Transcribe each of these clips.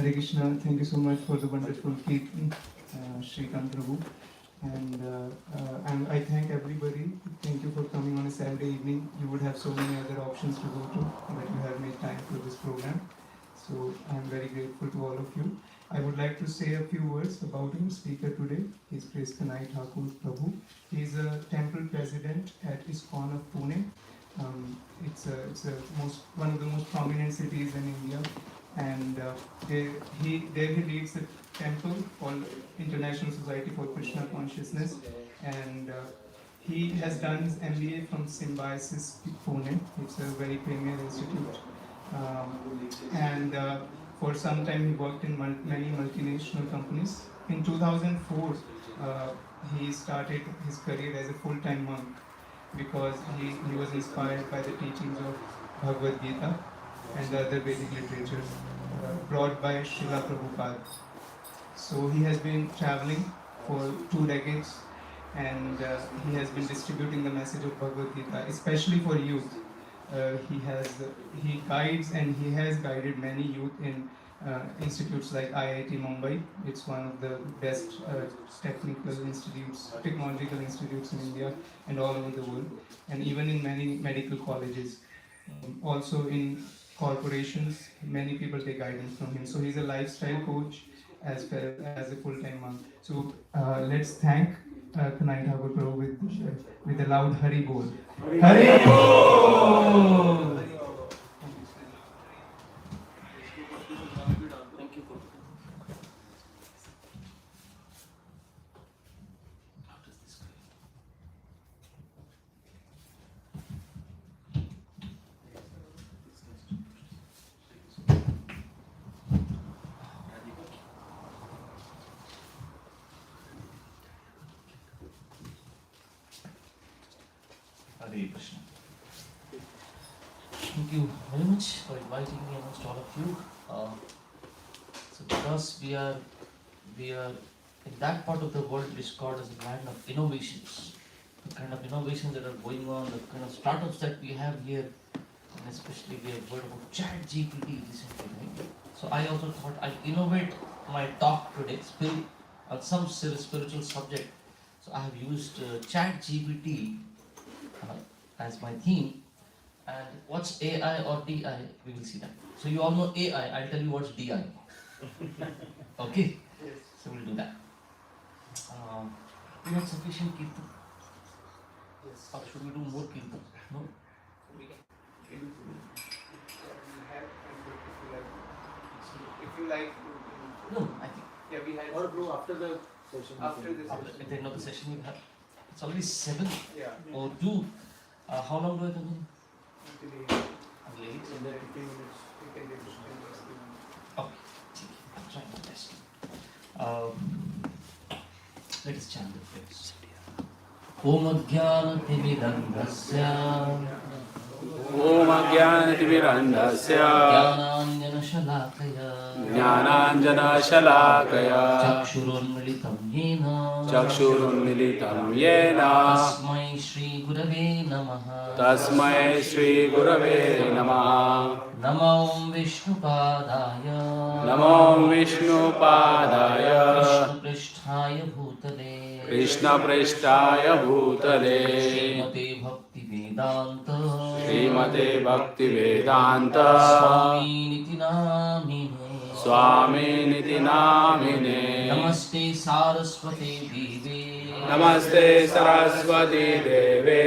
Hare Krishna, thank you so much for the wonderful Kirtan, Shrikant Prabhu. And I thank everybody. Thank you for coming on a Saturday evening. You would have so many other options to go to, but you have made time for this program. So I'm very grateful to all of you. I would like to say a few words about our speaker today. He's Kanai Thakur Prabhu. He's a temple president at ISKCON of Pune. It's one of the most prominent cities in India, and there he leads a temple called International Society for Krishna Consciousness, and he has done his MBA from Symbiosis Pune. It's a very premier institute, and for some time he worked in many multinational companies. In 2004, he started his career as a full-time monk because he was inspired by the teachings of Bhagavad Gita and the other Vedic literature brought by Srila Prabhupada. So he has been traveling for 2 decades, and he has been distributing the message of Bhagavad Gita, especially for youth. He guides and he has guided many youth in institutes like IIT Mumbai. It's one of the best technological institutes in India and all over the world, and even in many medical colleges. Also in corporations, many people take guidance from him. So he's a lifestyle coach as well as a full-time monk. So let's thank Kanai Thakur Prabhu with a loud Hari Bol. Hari Bol! Hare Krishna. Thank you very much for inviting me amongst all of you. So because we are in that part of the world which is called as the land of innovations, the kind of innovations that are going on, the kind of startups that we have here, and especially we have heard about ChatGPT recently, right? So I also thought I'll innovate my talk today on some spiritual subject. So I have used ChatGPT as my theme. And what's AI or DI? We will see that. So you all know AI, I'll tell you what's DI. Okay? Yes. So we'll do that. We had sufficient kirtan. Yes. Or should we do more kirtan? No? We can if you like. No, I think. Yeah, we had. Or do after the session. After the session. At the end of the session we have. It's already 7 Yeah. or 2. How long do I continue? Until Late. In the 15 minutes. we can do 15 minutes. Okay, I'm trying my best. Let us chant the phrase. Om Ajnana-timirandhasya Om Ajnana-timirandhasya Jnananjana-shalakaya Jnananjana-shalakaya Chakshurunmilitam yena Chakshurunmilitam yena Tasmai Shri Gurave Namaha Tasmai Shri Gurave Namaha Namo Vishnupadaya Namo Vishnupadaya Krishna Pristhaya Bhutale Krishna Pristhaya Bhutale Srimate Bhakti Vedanta Srimate Bhakti Vedanta Swami Niti Namine Swami Niti Namine Namaste Saraswate Deve Namaste Saraswati Deve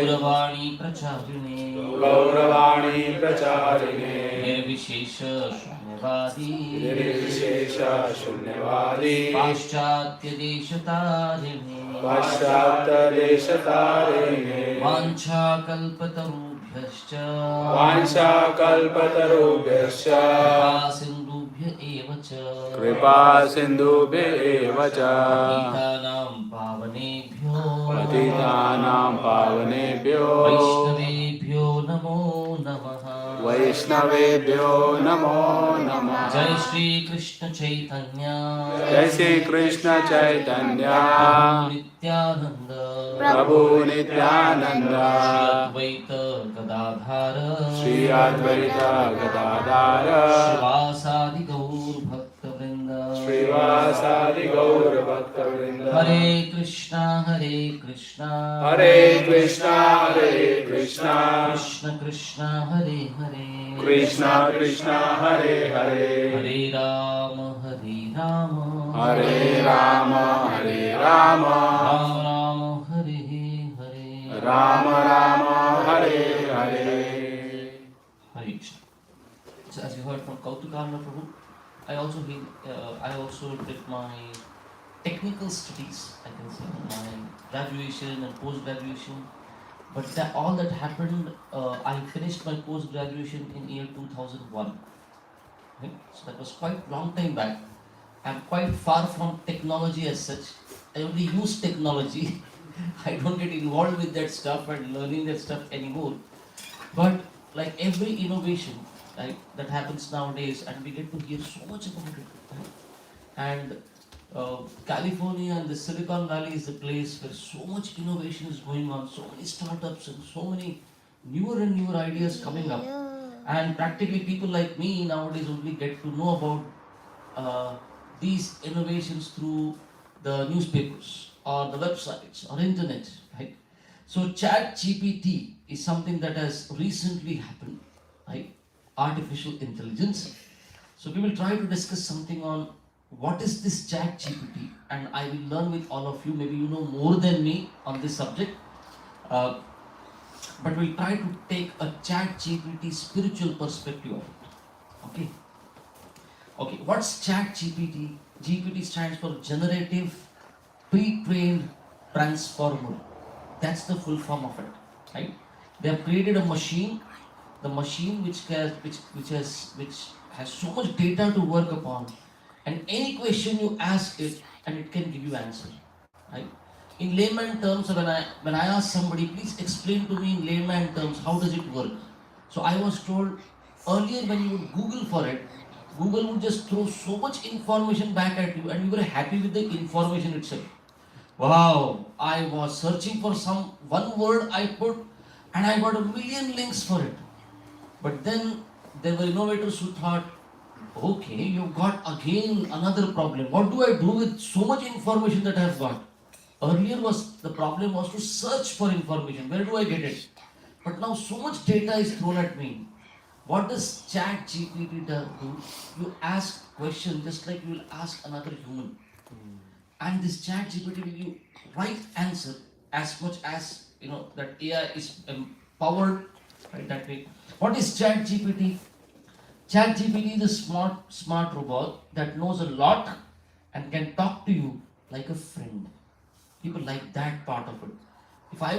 Gauravani Pracharine Gauravani Pracharine Nirvishesha Shunyavadi Nirvishesha Shunyavadi Paschatya Deshatarine Paschatya Deshatarine Vancha Kalpatarubhyascha Vansha Kalpatarubhyascha Kripa Sindhubhya Evacha Kripa Sindhubhya Evacha Patitanam Pavanebhyo Patitanam Pavanebhyo Vaishnavebhyo Namo Namaha Vaishnavebhyo Namo Namaha Jai Shri Krishna Chaitanya Jai Shri Krishna Chaitanya Nityananda Prabhu Nityananda Shri Advaita Gadadhara Shri Advaita Gadadhara Shivasadi Gaur Bhakta Srivasadi Gaurabhaktavrinda. Hare Krishna, Hare Krishna, Hare Krishna, Hare Krishna, Krishna Krishna, Hare Hare, Krishna Krishna, Hare Hare, Hare Rama, Hare Rama, Hare Rama, Hare Rama, Rama Rama, Hare Hare, Rama Rama, Hare Hare. Hare Krishna. So as you heard from Kautukarna Prabhu, I also did my technical studies, I can say, my graduation and post-graduation. But all that happened, I finished my post-graduation in year 2001. Right? So that was quite long time back. I'm quite far from technology as such. I only use technology. I don't get involved with that stuff and learning that stuff anymore. But like every innovation, right, that happens nowadays, and we get to hear so much about it. Right? And California and the Silicon Valley is the place where so much innovation is going on, so many startups and so many newer and newer ideas coming up. And practically people like me nowadays only get to know about these innovations through the newspapers or the websites or internet, right? So ChatGPT is something that has recently happened, right? Artificial intelligence. So we will try to discuss something on what is this ChatGPT, and I will learn with all of you. Maybe you know more than me on this subject, but we'll try to take a ChatGPT spiritual perspective of it. Okay. Okay. What's ChatGPT? GPT stands for Generative Pre-trained Transformer. That's the full form of it, right? They have created a machine, the machine which has so much data to work upon, and any question you ask it, and it can give you answer, right? In layman terms, when I ask somebody, please explain to me in layman terms how does it work. So I was told earlier when you would Google for it, Google would just throw so much information back at you, and you were happy with the information itself. Wow, I was searching for one word I put, and I got a million links for it. But then there were innovators who thought, okay, you've got again another problem. What do I do with so much information that I have got? Earlier the problem was to search for information. Where do I get it? But now so much data is thrown at me. What does ChatGPT do? You ask questions just like you will ask another human. And this ChatGPT will give you right answer as much as that AI is empowered, right, that way. What is ChatGPT? ChatGPT is a smart robot that knows a lot and can talk to you like a friend. People like that part of it. If I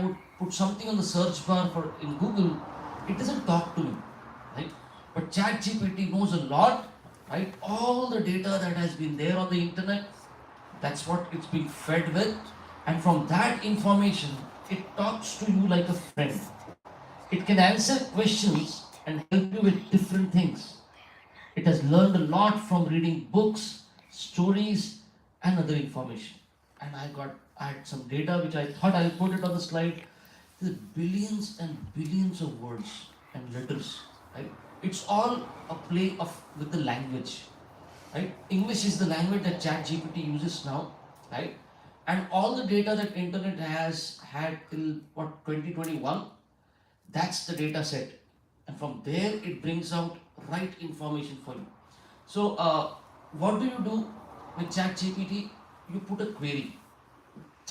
would put something on the search bar in Google, it doesn't talk to me, right? But ChatGPT knows a lot, right? All the data that has been there on the internet, that's what it's been fed with, and from that information, it talks to you like a friend. It can answer questions and help you with different things. It has learned a lot from reading books, stories, and other information. And I had some data which I thought I'll put it on the slide. There's billions and billions of words and letters, right? It's all a play with the language, right? English is the language that ChatGPT uses now, right? And all the data that internet has had till 2021, that's the data set, and from there it brings out right information for you. So what do you do with ChatGPT? You put a query.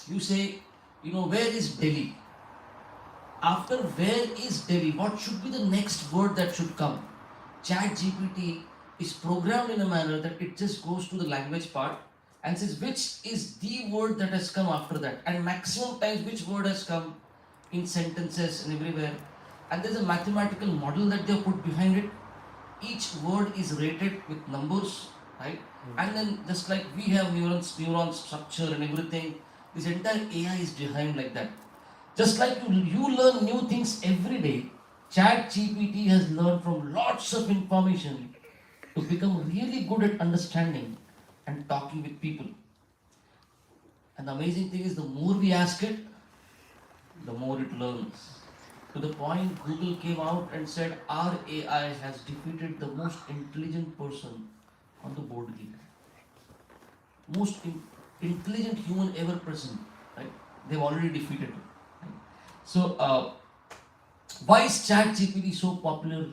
You say, where is Delhi? After where is Delhi, what should be the next word that should come? ChatGPT is programmed in a manner that it just goes to the language part and says which is the word that has come after that, and maximum times which word has come in sentences and everywhere. And there's a mathematical model that they have put behind it. Each word is rated with numbers, right? And then just like we have neuron structure and everything, this entire AI is behind like that. Just like you learn new things every day, ChatGPT has learned from lots of information to become really good at understanding and talking with people. And the amazing thing is, the more we ask it, the more it learns. To the point Google came out and said our AI has defeated the most intelligent person on the board game. most intelligent human ever present, right? They've already defeated it. Right? So, why is ChatGPT so popular?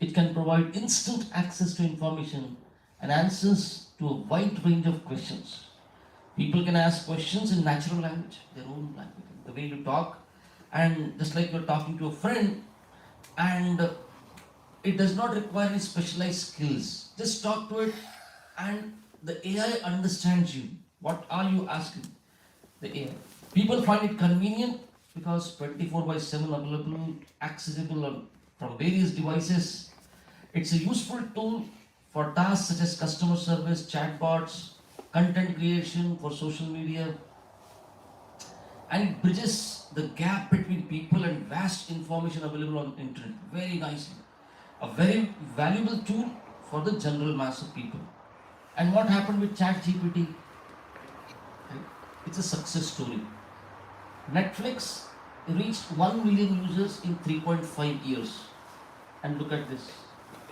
It can provide instant access to information and answers to a wide range of questions. People can ask questions in natural language, their own language, the way you talk, and just like you're talking to a friend, and it does not require any specialized skills. Just talk to it, and the AI understands you. What are you asking? The AI. People find it convenient because 24 by 7 available, accessible from various devices. It's a useful tool for tasks such as customer service, chatbots, content creation for social media, and it bridges the gap between people and vast information available on internet very nicely. A very valuable tool for the general mass of people. And what happened with ChatGPT? Right? It's a success story. Netflix reached 1 million users in 3.5 years. And look at this.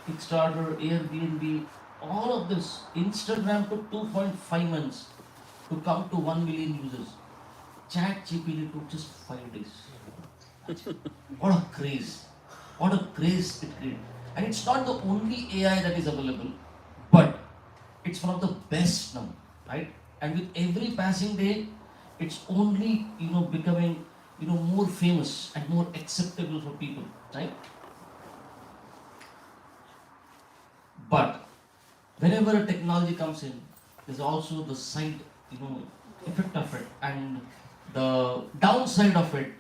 Kickstarter, Airbnb, all of this. Instagram took 2.5 months to come to 1 million users. ChatGPT took just 5 days. What a craze. What a craze it created. And it's not the only AI that is available, but it's one of the best now, right? And with every passing day, it's only becoming more famous and more acceptable for people, right? But whenever a technology comes in, there's also the side effect of it and the downside of it.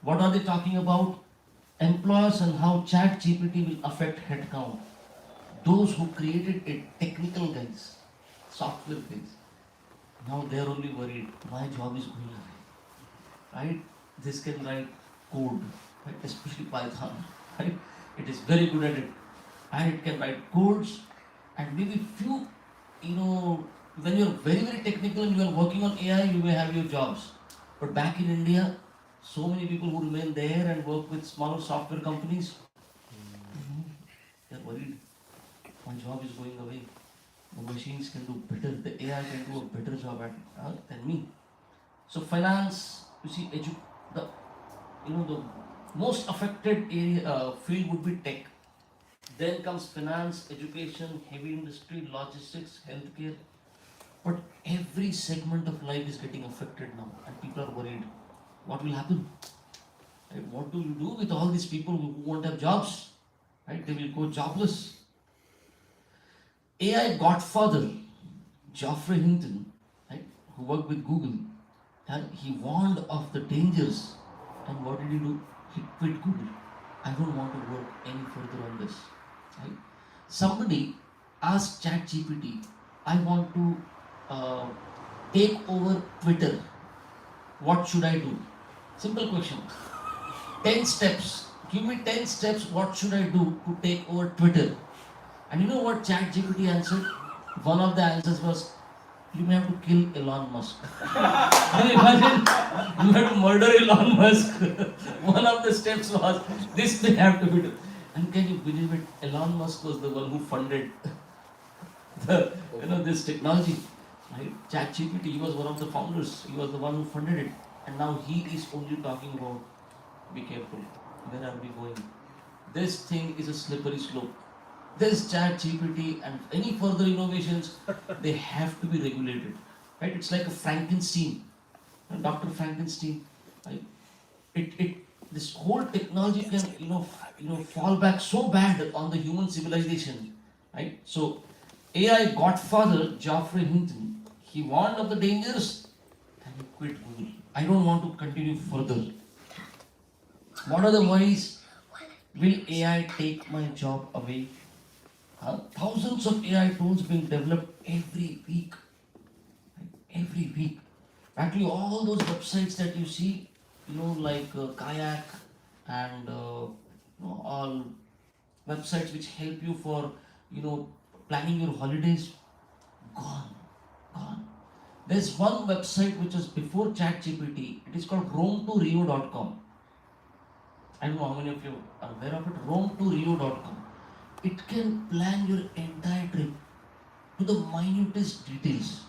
What are they talking about? Employers and how ChatGPT will affect headcount. Those who created it, technical guys, software guys, now they're only worried. My job is going away, right? This can write code, right? Especially Python, right? It is very good at it, and it can write codes, and maybe few, when you're very technical and you are working on AI, you may have your jobs. But back in India, so many people who remain there and work with smaller software companies, they're worried. My job is going away. The machines can do better. The AI can do a better job than me. So finance, you see, the most affected area field would be tech. Then comes finance, education, heavy industry, logistics, healthcare. But every segment of life is getting affected now, and people are worried. What will happen? Right? What do you do with all these people who won't have jobs? Right? They will go jobless. AI godfather, Geoffrey Hinton, right, who worked with Google, and he warned of the dangers. And what did he do? He quit Google. I don't want to work any further on this. Right? Somebody asked ChatGPT, I want to take over Twitter. What should I do? Simple question. 10 steps. Give me 10 steps. What should I do to take over Twitter? And you know what ChatGPT answered? One of the answers was, you may have to kill Elon Musk. Can you imagine? You have to murder Elon Musk. One of the steps was, this may have to be done. And can you believe it? Elon Musk was the one who funded this technology. Right? ChatGPT, he was one of the founders. He was the one who funded it. And now he is only talking about, be careful. Where are we going? This thing is a slippery slope. This ChatGPT and any further innovations, they have to be regulated. Right? It's like a Frankenstein. Dr. Frankenstein. Right? This whole technology can fall back so bad on the human civilization. Right? So AI godfather Geoffrey Hinton, he warned of the dangers and he quit Google. I don't want to continue further. What are the worries? Will AI take my job away? Thousands of AI tools being developed every week. Right? Every week. Actually, all those websites that you see, like Kayak and all websites which help you for, planning your holidays, gone. There's one website which was before ChatGPT. It is called roam2rio.com. I don't know how many of you are aware of it. roam2rio.com. It can plan your entire trip to the minutest details.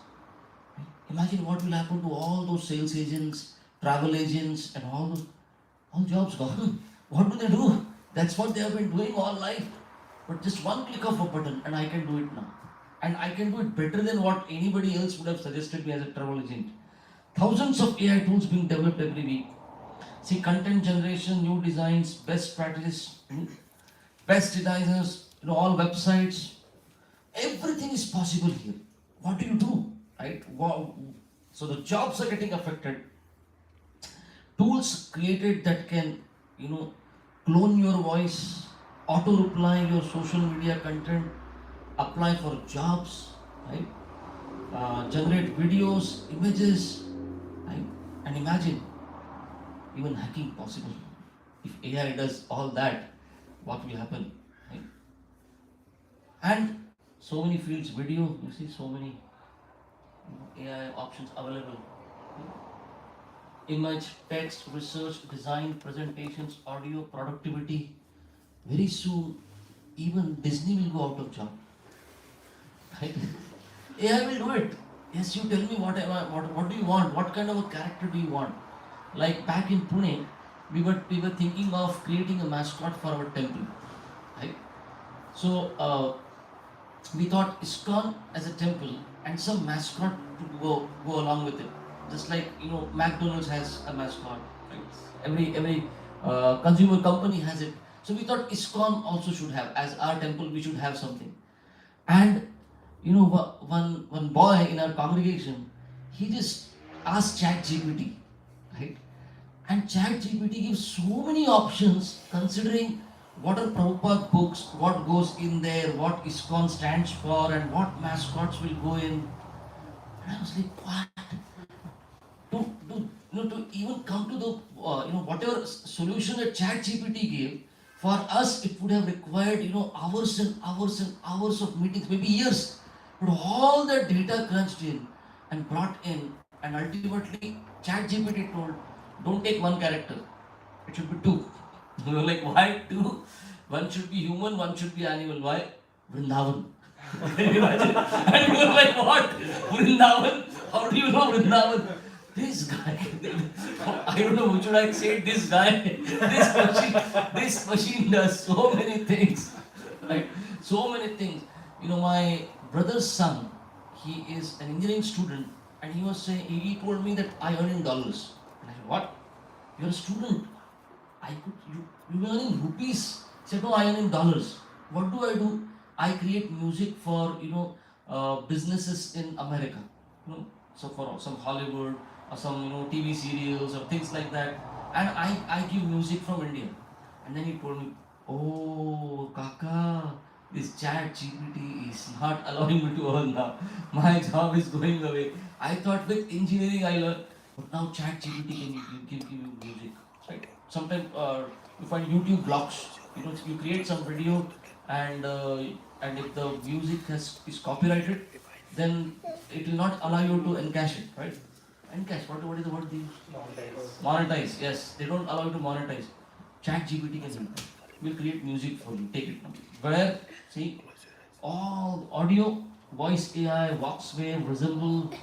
Imagine what will happen to all those sales agents, travel agents, and all jobs gone. What do they do? That's what they have been doing all life. But just one click of a button, and I can do it now. And I can do it better than what anybody else would have suggested me as a travel agent. Thousands of AI tools being developed every week. See, content generation, new designs, best strategists, best designers, all websites. Everything is possible here. What do you do? Right? Wow. So the jobs are getting affected. Tools created that can, clone your voice, auto reply your social media content, apply for jobs, right? Generate videos, images, right? And imagine even hacking possible. If AI does all that, what will happen? Right? And so many fields, video, you see so many AI options available. Image, text, research, design, presentations, audio, productivity. Very soon, even Disney will go out of job. Right? AI will do it. Yes, you tell me what do you want? What kind of a character do you want? Like back in Pune, we were thinking of creating a mascot for our temple. Right? So we thought ISKCON as a temple and some mascot to go along with it. Just like McDonald's has a mascot, right? Every consumer company has it. So we thought ISKCON also should have, as our temple, we should have something. And one boy in our congregation, he just asked ChatGPT, right? And ChatGPT gives so many options considering what are Prabhupada books, what goes in there, what ISKCON stands for, and what mascots will go in. And I was like, what? To even come to the whatever solution that ChatGPT gave, for us it would have required hours and hours and hours of meetings, maybe years. But all that data crunched in and brought in, and ultimately ChatGPT told, don't take one character, it should be two. We were like, why two? One should be human, one should be animal. Why? Vrindavan. Can you imagine? And we were like, what? Vrindavan? How do you know Vrindavan? This guy, I don't know, should I say this guy? This machine does so many things. Right? So many things. My brother's son, he is an engineering student, and he was saying, he told me that I earn in dollars. And I said, what? You're a student. You earn in rupees. He said, no, I earn in dollars. What do? I create music for businesses in America. So for some Hollywood or some TV serials or things like that, and I give music from India. And then he told me, oh Kaka, this ChatGPT is not allowing me to earn now. My job is going away. I thought with engineering I learned, but now ChatGPT can give you music. Right? Sometimes you find YouTube blocks. You create some video, and if the music is copyrighted, then it will not allow you to encash it, right? Encash. What is the word they use? Monetize. Yes, they don't allow you to monetize. ChatGPT can help. Will create music for you. Take it now. Where see all audio, voice AI, Voxwave, Resemble,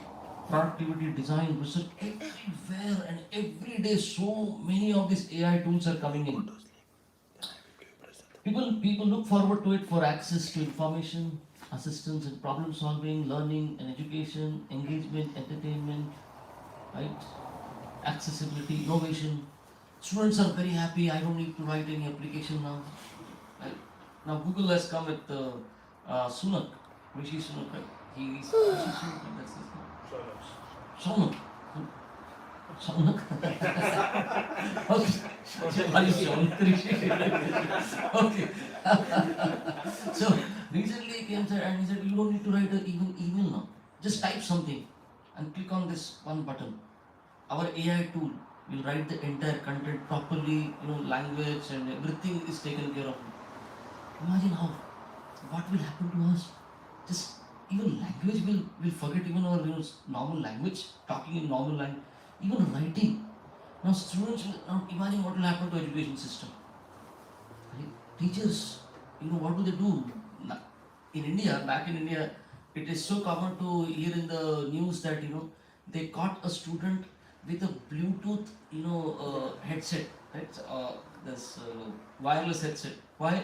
productivity, design, research, everywhere and every day. So many of these AI tools are coming in. People look forward to it for access to information, assistance in problem solving, learning and education, engagement, entertainment, right? Accessibility, innovation. Students are very happy. I don't need to write any application now. Right? Now Google has come with Sunak, Rishi Sunak. Right? He's Rishi Sunak. That's his name. Sunak. Sunak. Okay. So recently he came there and he said, you don't need to write an even email now. Just type something and click on this one button. Our AI tool will write the entire content properly, language and everything is taken care of. Imagine what will happen to us. Just even language will forget even our normal language, talking in normal language, even writing. Now students will now imagine what will happen to education system. Right? Teachers, what do they do? In India, back in India, it is so common to hear in the news that they caught a student with a Bluetooth, headset, right? This wireless headset. Why?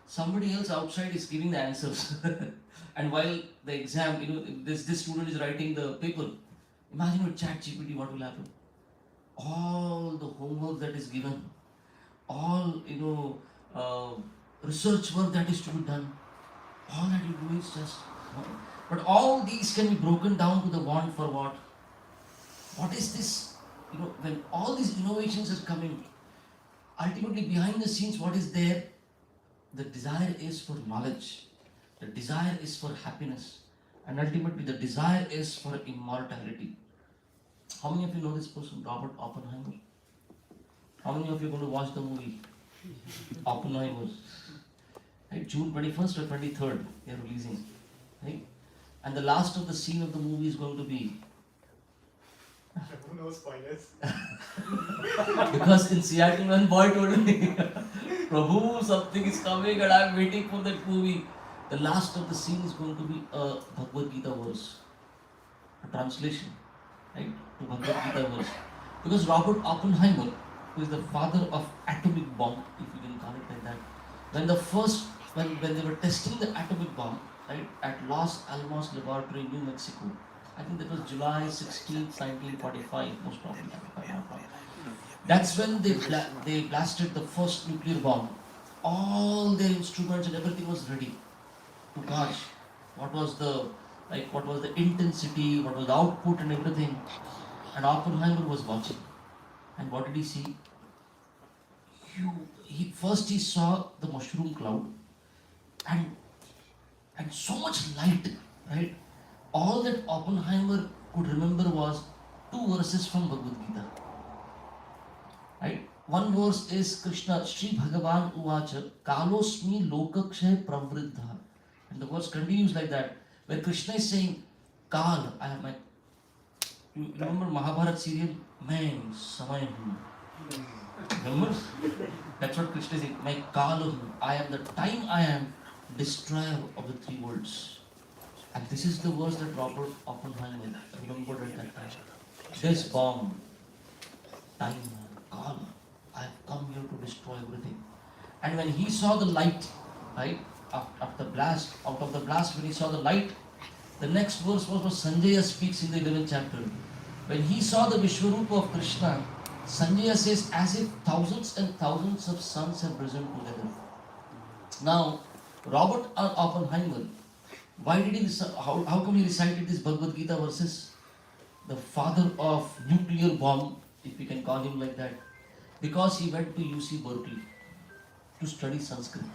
Somebody else outside is giving the answers, and while the exam, this student is writing the paper. Imagine with ChatGPT, what will happen? All the homework that is given, all research work that is to be done, all that you do is just. But all these can be broken down to the want for what? What is this? When all these innovations are coming, ultimately behind the scenes, what is there? The desire is for knowledge, the desire is for happiness, and ultimately the desire is for immortality. How many of you know this person, Robert Oppenheimer? How many of you are going to watch the movie Oppenheimer? Right? June 21st or 23rd, they are releasing. Right? And the last of the scene of the movie is going to be. No spoilers. Because in Seattle, one boy told me, Prabhu, something is coming and I'm waiting for that movie. The last of the scene is going to be a Bhagavad Gita verse, a translation, right, to Bhagavad Gita verse. Because Robert Oppenheimer, who is the father of atomic bomb, if you can call it like that, when they were testing the atomic bomb, right, at Los Alamos Laboratory, New Mexico, I think that was July 16th, 1945, most probably, if I'm not wrong. That's when they blasted the first nuclear bomb. All their instruments and everything was ready. To gosh, what was the intensity, what was the output and everything. And Oppenheimer was watching. And what did he see? First he saw the mushroom cloud and so much light, right? All that Oppenheimer could remember was 2 verses from Bhagavad Gita. Right? One verse is Krishna, Shri Bhagavan Uvacha, Kalosmi Lokakshay Pravriddha. And the verse continues like that, where Krishna is saying, Kal, I am my. You remember Mahabharata serial? Main Samay Hu. Remember? That's what Krishna is saying. My Kal, I am the time I am, destroyer of the 3 worlds. And this is the verse that Robert Oppenheimer remembered at that time. This bomb, time, Kal, I have come here to destroy everything. And when he saw the light, right, after the blast, out of the blast, when he saw the light, the next verse was what Sanjaya speaks in the 11th chapter. When he saw the Vishwarupa of Krishna, Sanjaya says, as if thousands and thousands of suns have risen together. Now, Robert Oppenheimer, why did he? How come he recited these Bhagavad Gita verses? The father of nuclear bomb, if we can call him like that, because he went to UC Berkeley to study Sanskrit.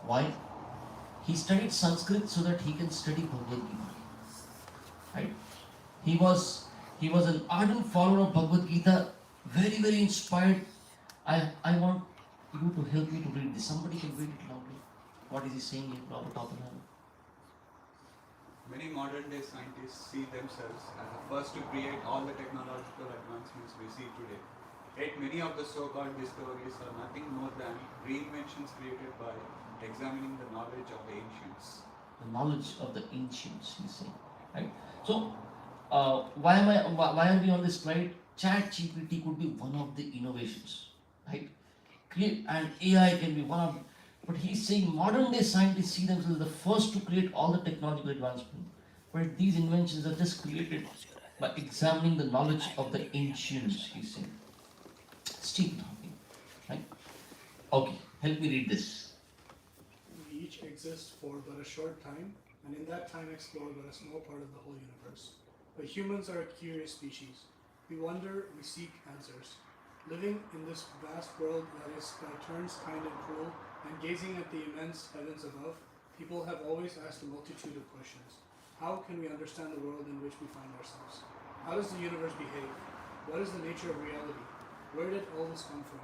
Why? He studied Sanskrit so that he can study Bhagavad Gita. Right? He was an ardent follower of Bhagavad Gita, very, very inspired. I want you to help me to read this. Somebody can read it loudly. What is he saying here, Robert Oppenheimer? Many modern day scientists see themselves as the first to create all the technological advancements we see today. Yet many of the so-called discoveries are nothing more than reinventions created by examining the knowledge of the ancients. The knowledge of the ancients, he's saying. Right? So, why are we on this slide? ChatGPT could be one of the innovations. Right? And AI can be one of. But he's saying modern day scientists see themselves the first to create all the technological advancement. But these inventions are just created by examining the knowledge of the ancients, he's saying. Stephen Hawking. Right? Okay, help me read this. We each exist for but a short time, and in that time explore but a small part of the whole universe. But humans are a curious species. We wonder, we seek answers. Living in this vast world that is by turns kind and cruel, and gazing at the immense heavens above, people have always asked a multitude of questions. How can we understand the world in which we find ourselves? How does the universe behave? What is the nature of reality? Where did all this come from?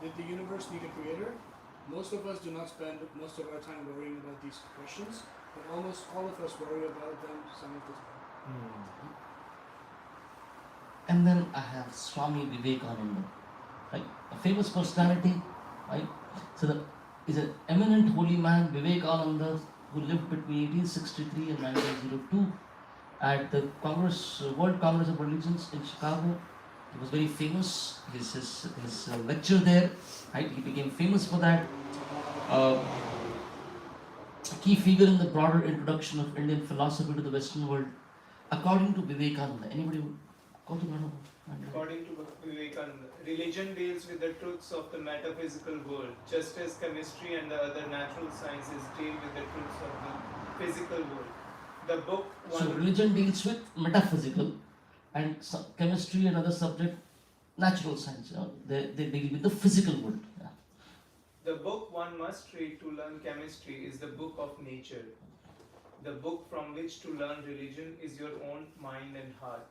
Did the universe need a creator? Most of us do not spend most of our time worrying about these questions, but almost all of us worry about them some of the time. And then I have Swami Vivekananda, right? A famous personality, right? So is an eminent holy man, Vivekananda, who lived between 1863 and 1902. at the Congress, World Congress of Religions in Chicago. He was very famous. His lecture there, right? He became famous for that. Uh, a key figure in the broader introduction of Indian philosophy to the Western world, according to Vivekananda. Anybody go to Madam? According to Vivekananda, religion deals with the truths of the metaphysical world, just as chemistry and the other natural sciences deal with the truths of the physical world. The book So religion deals with metaphysical, and chemistry and other subject, natural science. They deal with the physical world. Yeah. The book one must read to learn chemistry is the book of nature. The book from which to learn religion is your own mind and heart.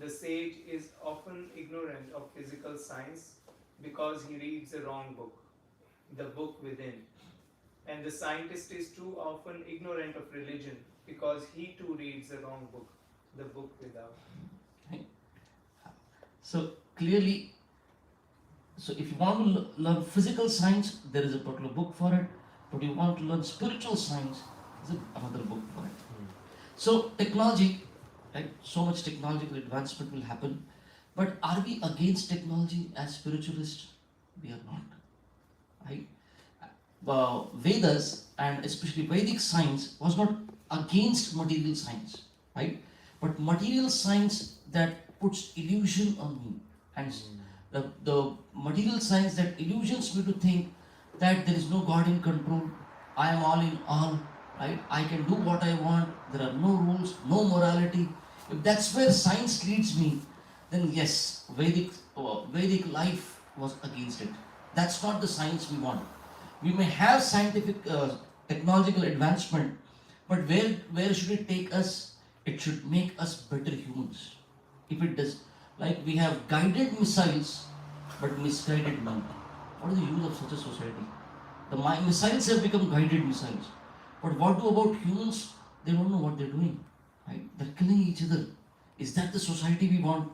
The sage is often ignorant of physical science because he reads the wrong book, the book within. And the scientist is too often ignorant of religion because he too reads the wrong book, the book without. Right. So clearly, so if you want to learn physical science, there is a particular book for it. But you want to learn spiritual science, there's another book for it. So technology, right? So much technological advancement will happen. But are we against technology as spiritualists? We are not. Right? Vedas and especially Vedic science was not against material science, right? But material science that puts illusion on me, and the material science that illusions me to think that there is no God in control, I am all in all, right? I can do what I want, there are no rules, no morality. If that's where science leads me, then yes, Vedic life was against it. That's not the science we want. We may have scientific, technological advancement, but where should it take us? It should make us better humans. If it does, like we have guided missiles, but misguided man. What is the use of such a society? The missiles have become guided missiles, but what do about humans? They don't know what they're doing. Right? They're killing each other. Is that the society we want?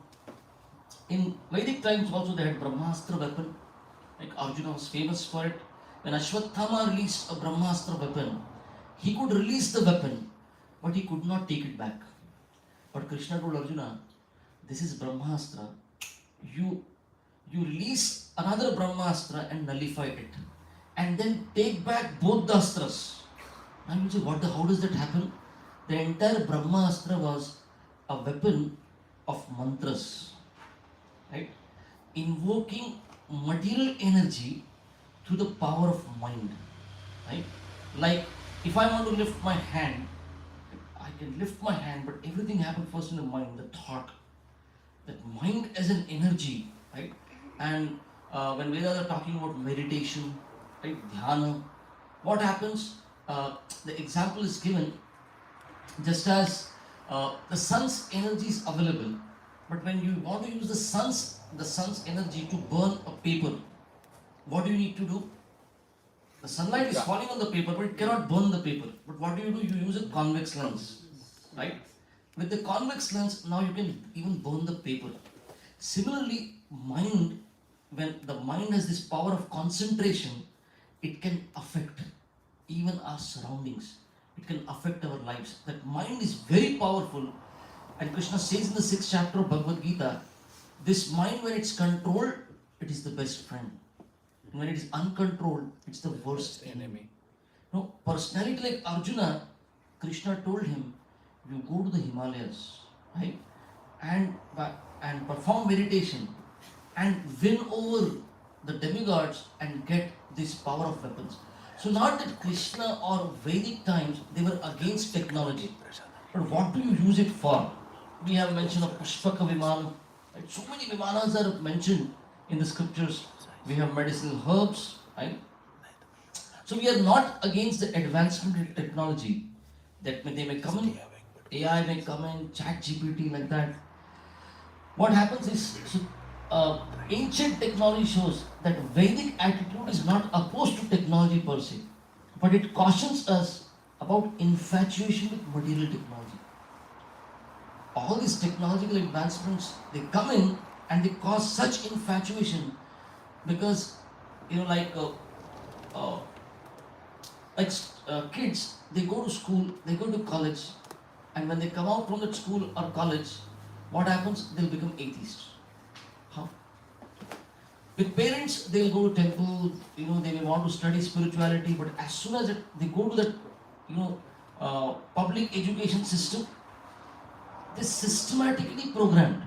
In Vedic times also they had Brahmastra weapon. Like Arjuna was famous for it. When Ashwatthama released a Brahmastra weapon, he could release the weapon, but he could not take it back. But Krishna told Arjuna, this is Brahmastra. You release another Brahmastra and nullify it. And then take back both the astras. And you say, how does that happen? The entire Brahmastra was a weapon of mantras. Right? Invoking material energy through the power of mind. Right? Like if I want to lift my hand, I can lift my hand, but everything happens first in the mind, the thought. That mind as an energy, right? And when Vedas are talking about meditation, right, dhyana, what happens? The example is given just as the sun's energy is available, but when you want to use the sun's energy to burn a paper, what do you need to do? The sunlight is falling on the paper, but it cannot burn the paper. But what do? You use a convex lens, right? With the convex lens, now you can even burn the paper. Similarly, mind, when the mind has this power of concentration, it can affect even our surroundings. It can affect our lives. That mind is very powerful. And Krishna says in the 6th chapter of Bhagavad Gita, this mind when it's controlled, it is the best friend. And when it is uncontrolled, it's the worst enemy. No, personality like Arjuna, Krishna told him, you go to the Himalayas, right? And perform meditation and win over the demigods and get this power of weapons. So not that Krishna or Vedic times, they were against technology. But what do you use it for? We have mentioned of Pushpaka Vimana. Right? So many Vimanas are mentioned in the scriptures. We have medicinal herbs, right? So we are not against the advancement in technology. They may come in, AI may come in, ChatGPT like that. What happens is, ancient technology shows that Vedic attitude is not opposed to technology per se, but it cautions us about infatuation with material technology. All these technological advancements, they come in and they cause such infatuation because, kids, they go to school, they go to college, And when they come out from that school or college, what happens? They'll become atheists. How? With parents, they'll go to temple, they may want to study spirituality, but as soon as they go to that, public education system, they're systematically programmed.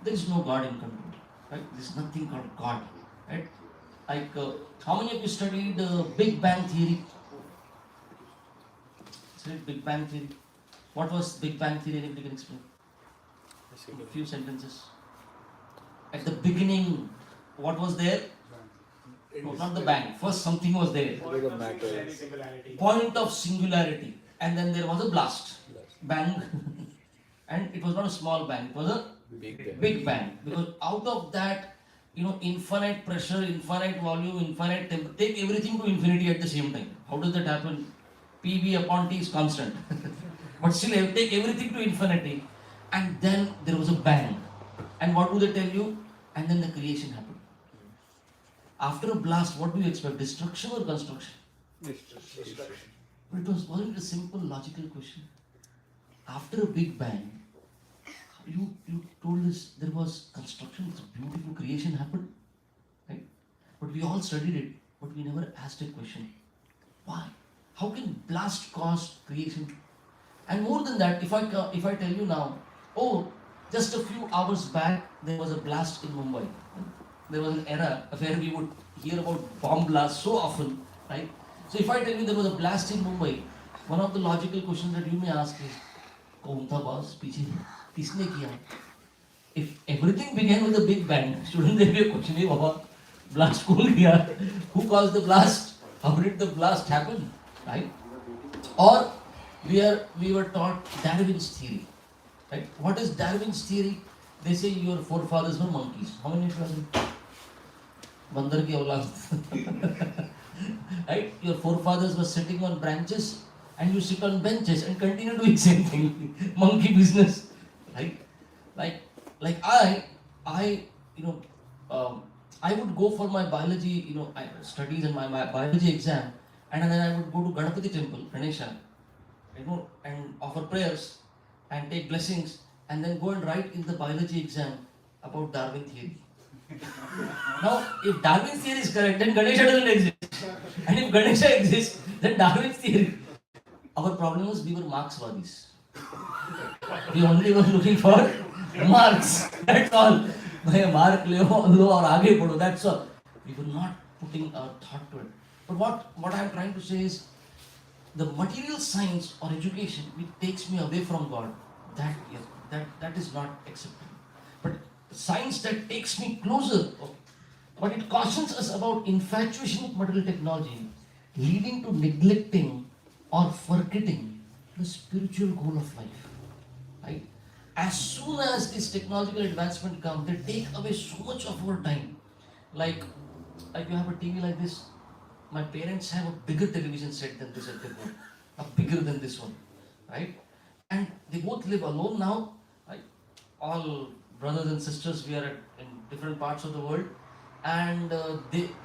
There is no God in control, right? There is nothing called God, right? Like, how many of you studied Big Bang Theory? Studied Big Bang Theory. What was Big Bang Theory? Anybody can explain? A few sentences. At the beginning, what was there? No, not the bang. First, something was there. Point of singularity. And then there was a blast. Bang. And it was not a small bang, it was a big bang. Because out of that, infinite pressure, infinite volume, infinite temperature, take everything to infinity at the same time. How does that happen? PV upon T is constant. But still, take everything to infinity. And then there was a bang. And what do they tell you? And then the creation happened. After a blast, what do you expect? Destruction or construction? Destruction. But wasn't it a simple logical question? After a big bang, you told us there was construction, it's a beautiful creation happened, right? But we all studied it, but we never asked a question. Why? How can blast cause creation? And more than that, if I tell you now, oh, just a few hours back there was a blast in Mumbai. There was an era where we would hear about bomb blasts so often, right? So if I tell you there was a blast in Mumbai, one of the logical questions that you may ask is, कौन था boss पीछे किसने किया? If everything began with a big bang, shouldn't there be a question? Hey, Baba, blast कौन किया? Who caused the blast? How did the blast happen? Right? Or we were taught Darwin's theory, right? What is Darwin's theory? They say your forefathers were monkeys. How many of you are? बंदर की औलाद. Right? Your forefathers were sitting on branches and you sit on benches and continue doing same thing. Monkey business. Right? Like I I would go for my biology, studies and my biology exam, and then I would go to Ganapati temple, Ganesha, and offer prayers and take blessings, and then go and write in the biology exam about Darwin theory. Now, if Darwin's theory is correct, then Ganesha doesn't exist. And if Ganesha exists, then Darwin's theory. Our problem was we were Marxwadis. We only were looking for marks. That's all. Mark lo aur aage padho. That's all. We were not putting our thought to it. But what I am trying to say is, the material science or education which takes me away from God, that is not acceptable. But science that takes me closer, but it cautions us about infatuation with material technology, leading to neglecting or forgetting the spiritual goal of life. Right? As soon as this technological advancement comes, they take away so much of our time. Like you have a TV like this. My parents have a bigger television set than this at their home, bigger than this one, right? And they both live alone now. Like all brothers and sisters, we are in different parts of the world, and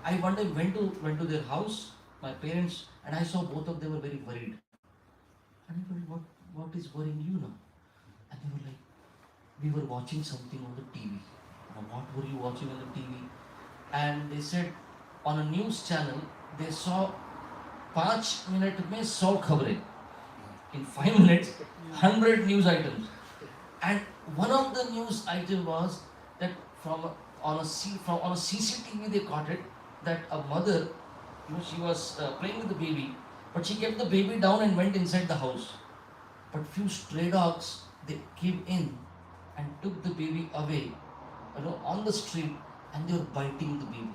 I one day went to their house, my parents, and I saw both of them were very worried. And I told, what is worrying you now? And they were like, we were watching something on the TV. What were you watching on the TV? And they said, on a news channel, they saw 5 minutes में 100 खबरें. In 5 minutes, 100 news items. And one of the news item was that on a CCTV they caught it, that a mother, she was playing with the baby, but she kept the baby down and went inside the house. But few stray dogs, they came in and took the baby away, on the street, and they were biting the baby,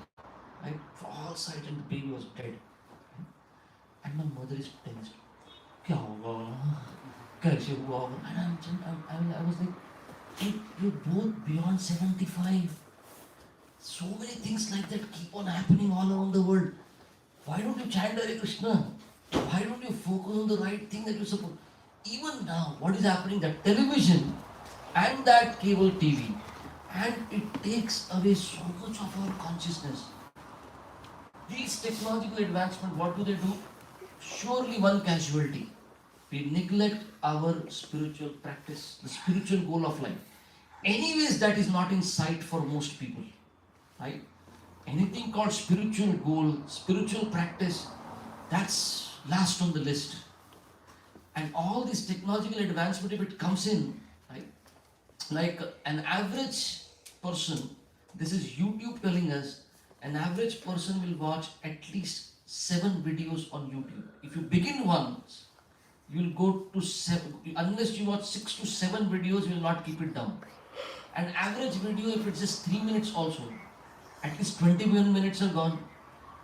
right, for all sight, and the baby was dead. And my mother is tensed. क्या होगा कैसे हुआ and I was like, you're both beyond 75. So many things like that keep on happening all around the world. Why don't you chant Hare Krishna? Why don't you focus on the right thing that you're supposed? Even now, what is happening? That television and that cable TV, and it takes away so much of our consciousness. These technological advancements, what do? Surely one casualty. we neglect our spiritual practice, the spiritual goal of life. Anyways, that is not in sight for most people, right? Anything called spiritual goal, spiritual practice, that's last on the list. And all this technological advancement, if it comes in, right, like an average person, this is YouTube telling us, an average person will watch at least 7 videos on YouTube. If you begin once, you will go to 7, unless you watch 6 to 7 videos, you will not keep it down. An average video, if it's just 3 minutes also, at least 21 minutes are gone.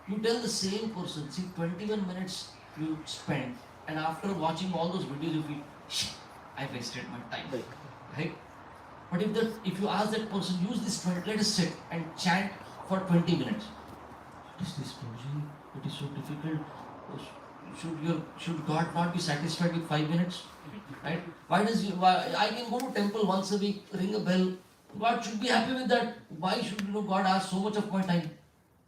You tell the same person, see, 21 minutes you spend, and after watching all those videos, you feel, "Shit, I wasted my time." Right? But if you ask that person, use this 20, let us sit and chant for 20 minutes. What is this, Prabhuji? It is so difficult. Should God not be satisfied with 5 minutes? Right? Why I can go to temple once a week, ring a bell. God should be happy with that. Why should God ask so much of my time?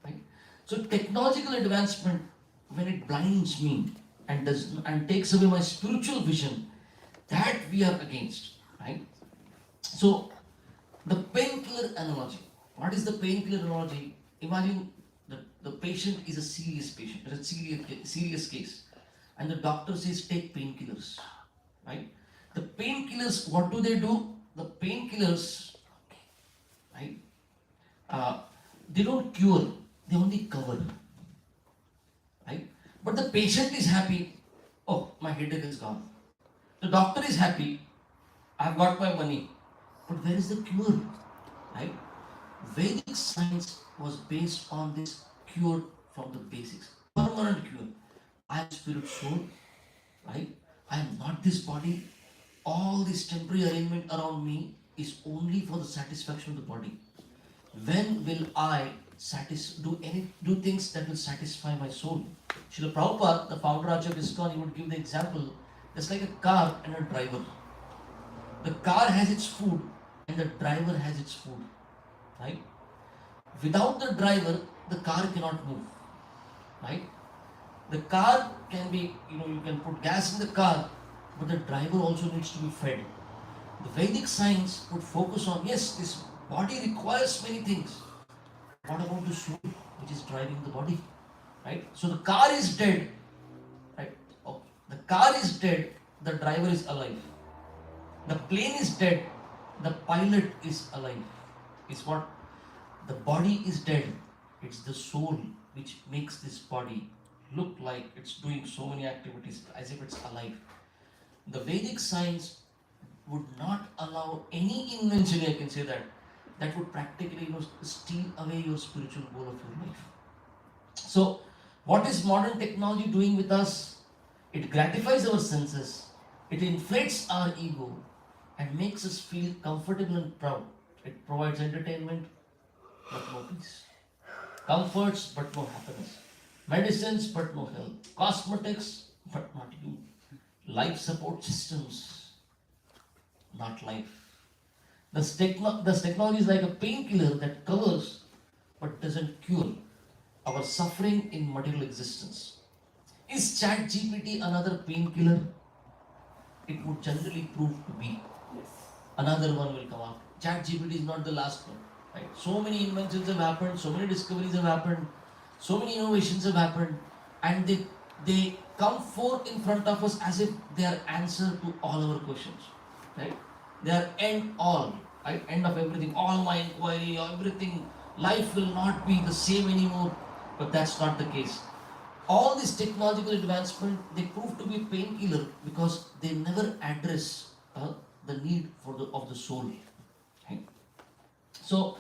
Right? So technological advancement, when it blinds me and takes away my spiritual vision, that we are against. Right? So the painkiller analogy. What is the painkiller analogy? Imagine the patient is a serious patient, it's a serious case, and the doctor says take painkillers. Right? The painkillers, what do? The painkillers, right? They don't cure, they only cover. Right? But the patient is happy, oh, my headache is gone. The doctor is happy, I've got my money. But where is the cure? Right? Vedic science was based on this cure from the basics. Permanent cure. I am spirit soul, right? I am not this body. All this temporary arrangement around me is only for the satisfaction of the body. When will I do things that will satisfy my soul? Srila Prabhupada, the founder of ISKCON, he would give the example, it's like a car and a driver. The car has its food and the driver has its food. Right? Without the driver, the car cannot move. Right? The car can be, you can put gas in the car, but the driver also needs to be fed. The Vedic science would focus on, yes, this body requires many things. What about the soul which is driving the body? Right? So the car is dead. Right? Okay. The car is dead, the driver is alive. The plane is dead, the pilot is alive. It's what? The body is dead. It's the soul which makes this body look like it's doing so many activities as if it's alive. The Vedic science would not allow any invention, I can say that would practically steal away your spiritual goal of your life. So, what is modern technology doing with us? It gratifies our senses, it inflates our ego, and makes us feel comfortable and proud. It provides entertainment, but no peace. Comforts, but no happiness. Medicines, but no health. Cosmetics, but not you. Life support systems, not life. This technology is like a painkiller that covers, but doesn't cure our suffering in material existence. Is ChatGPT another painkiller? It would generally prove to be. Another one will come out. ChatGPT is not the last one. Right? So many inventions have happened, so many discoveries have happened, so many innovations have happened, and they come forth in front of us as if they are answer to all our questions. Right? They are end all. Right? End of everything. All my inquiry, everything. Life will not be the same anymore. But that's not the case. All this technological advancement, they prove to be painkiller because they never address the need of the soul. Right? So,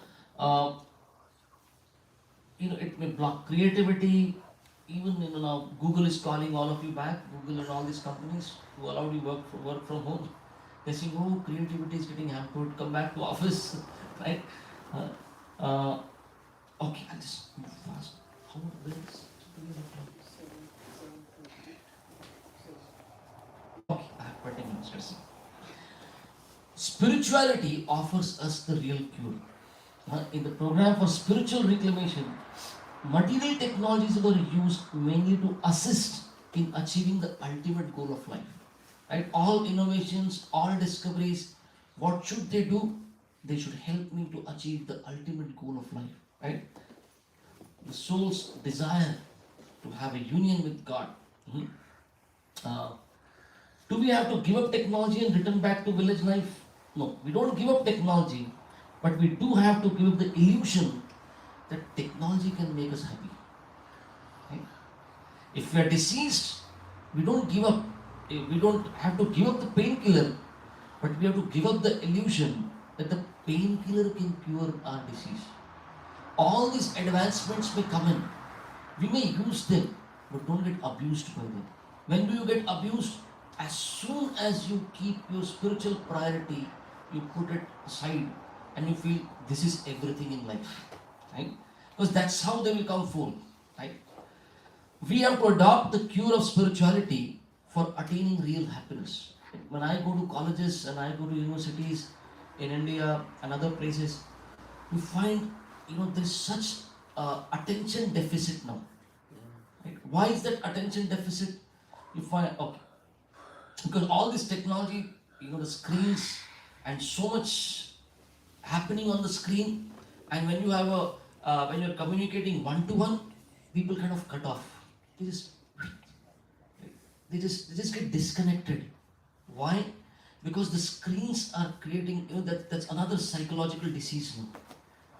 it may block creativity. Even now, Google is calling all of you back. Google and all these companies who allowed you work from home. They're saying, "Oh, creativity is getting hampered. Come back to office." Right? Okay, I'll just move fast. How about this? Okay, I have 20 minutes. Let's see. Spirituality offers us the real cure. In the program for spiritual reclamation, material technologies were used mainly to assist in achieving the ultimate goal of life. Right? All innovations, all discoveries, what should they do? They should help me to achieve the ultimate goal of life. Right? The soul's desire to have a union with God. Hmm? Uh, do we have to give up technology and return back to village life? No, we don't give up technology, but we do have to give up the illusion that technology can make us happy. Right? If we are deceased, we don't give up. We don't have to give up the painkiller, but we have to give up the illusion that the painkiller can cure our disease. All these advancements may come in. We may use them, but don't get abused by them. When do you get abused? As soon as you keep your spiritual priority, you put it aside and you feel this is everything in life. Right? Because that's how they will come full. Right? We have to adopt the cure of spirituality for attaining real happiness. When I go to colleges and I go to universities in India and other places, you find there's such attention deficit now. Right? Why is that attention deficit? You find because all this technology, the screens and so much happening on the screen, and when you have when you're communicating one to one, people kind of cut off. They just get disconnected. Why? Because the screens are creating that's another psychological disease now.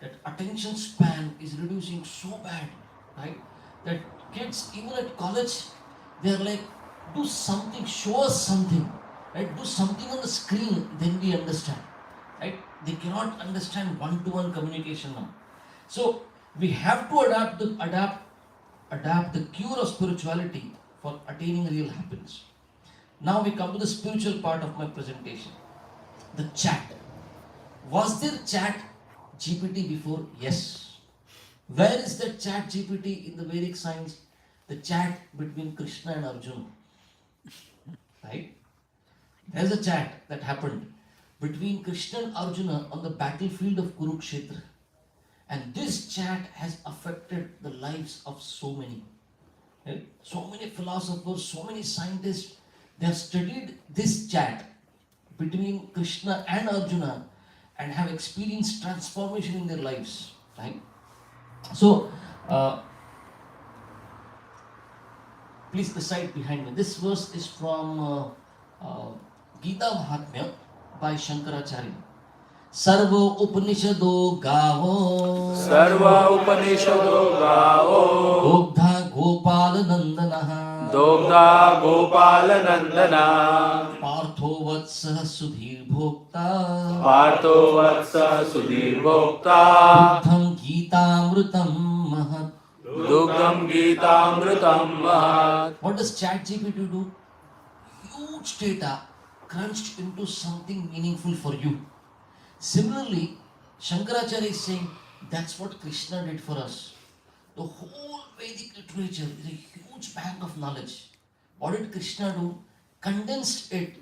That attention span is reducing so bad, right? That kids even at college, they're like, do something, show us something, right? Do something on the screen, then we understand, right? They cannot understand one-to-one communication now. So we have to adapt the cure of spirituality for attaining real happiness. Now we come to the spiritual part of my presentation. The chat. Was there chat GPT before? Yes. Where is the chat GPT in the Vedic science? The chat between Krishna and Arjuna. Right? There's a chat that happened between Krishna and Arjuna on the battlefield of Kurukshetra. And this chat has affected the lives of so many. Right? So many philosophers, so many scientists, they have studied this chat between Krishna and Arjuna and have experienced transformation in their lives. Right? So, please recite behind me. This verse is from Gita Mahatmya by Shankaracharya. Sarva Upanishado Gavo Sarva Upanishado Gao Dogdha Gopala Nandanaha Dogda Gopala Nandana Partho Vatsah Sudhir Bhokta Partho Vatsa Sudhir Bhokta Dugdham Geetamrutam Mahat. Dugdam Geetamrutam Mahat. What does ChatGPT do? Huge data crunched into something meaningful for you. Similarly, Shankaracharya is saying that's what Krishna did for us. The whole Vedic literature is a huge bank of knowledge. What did Krishna do? Condensed it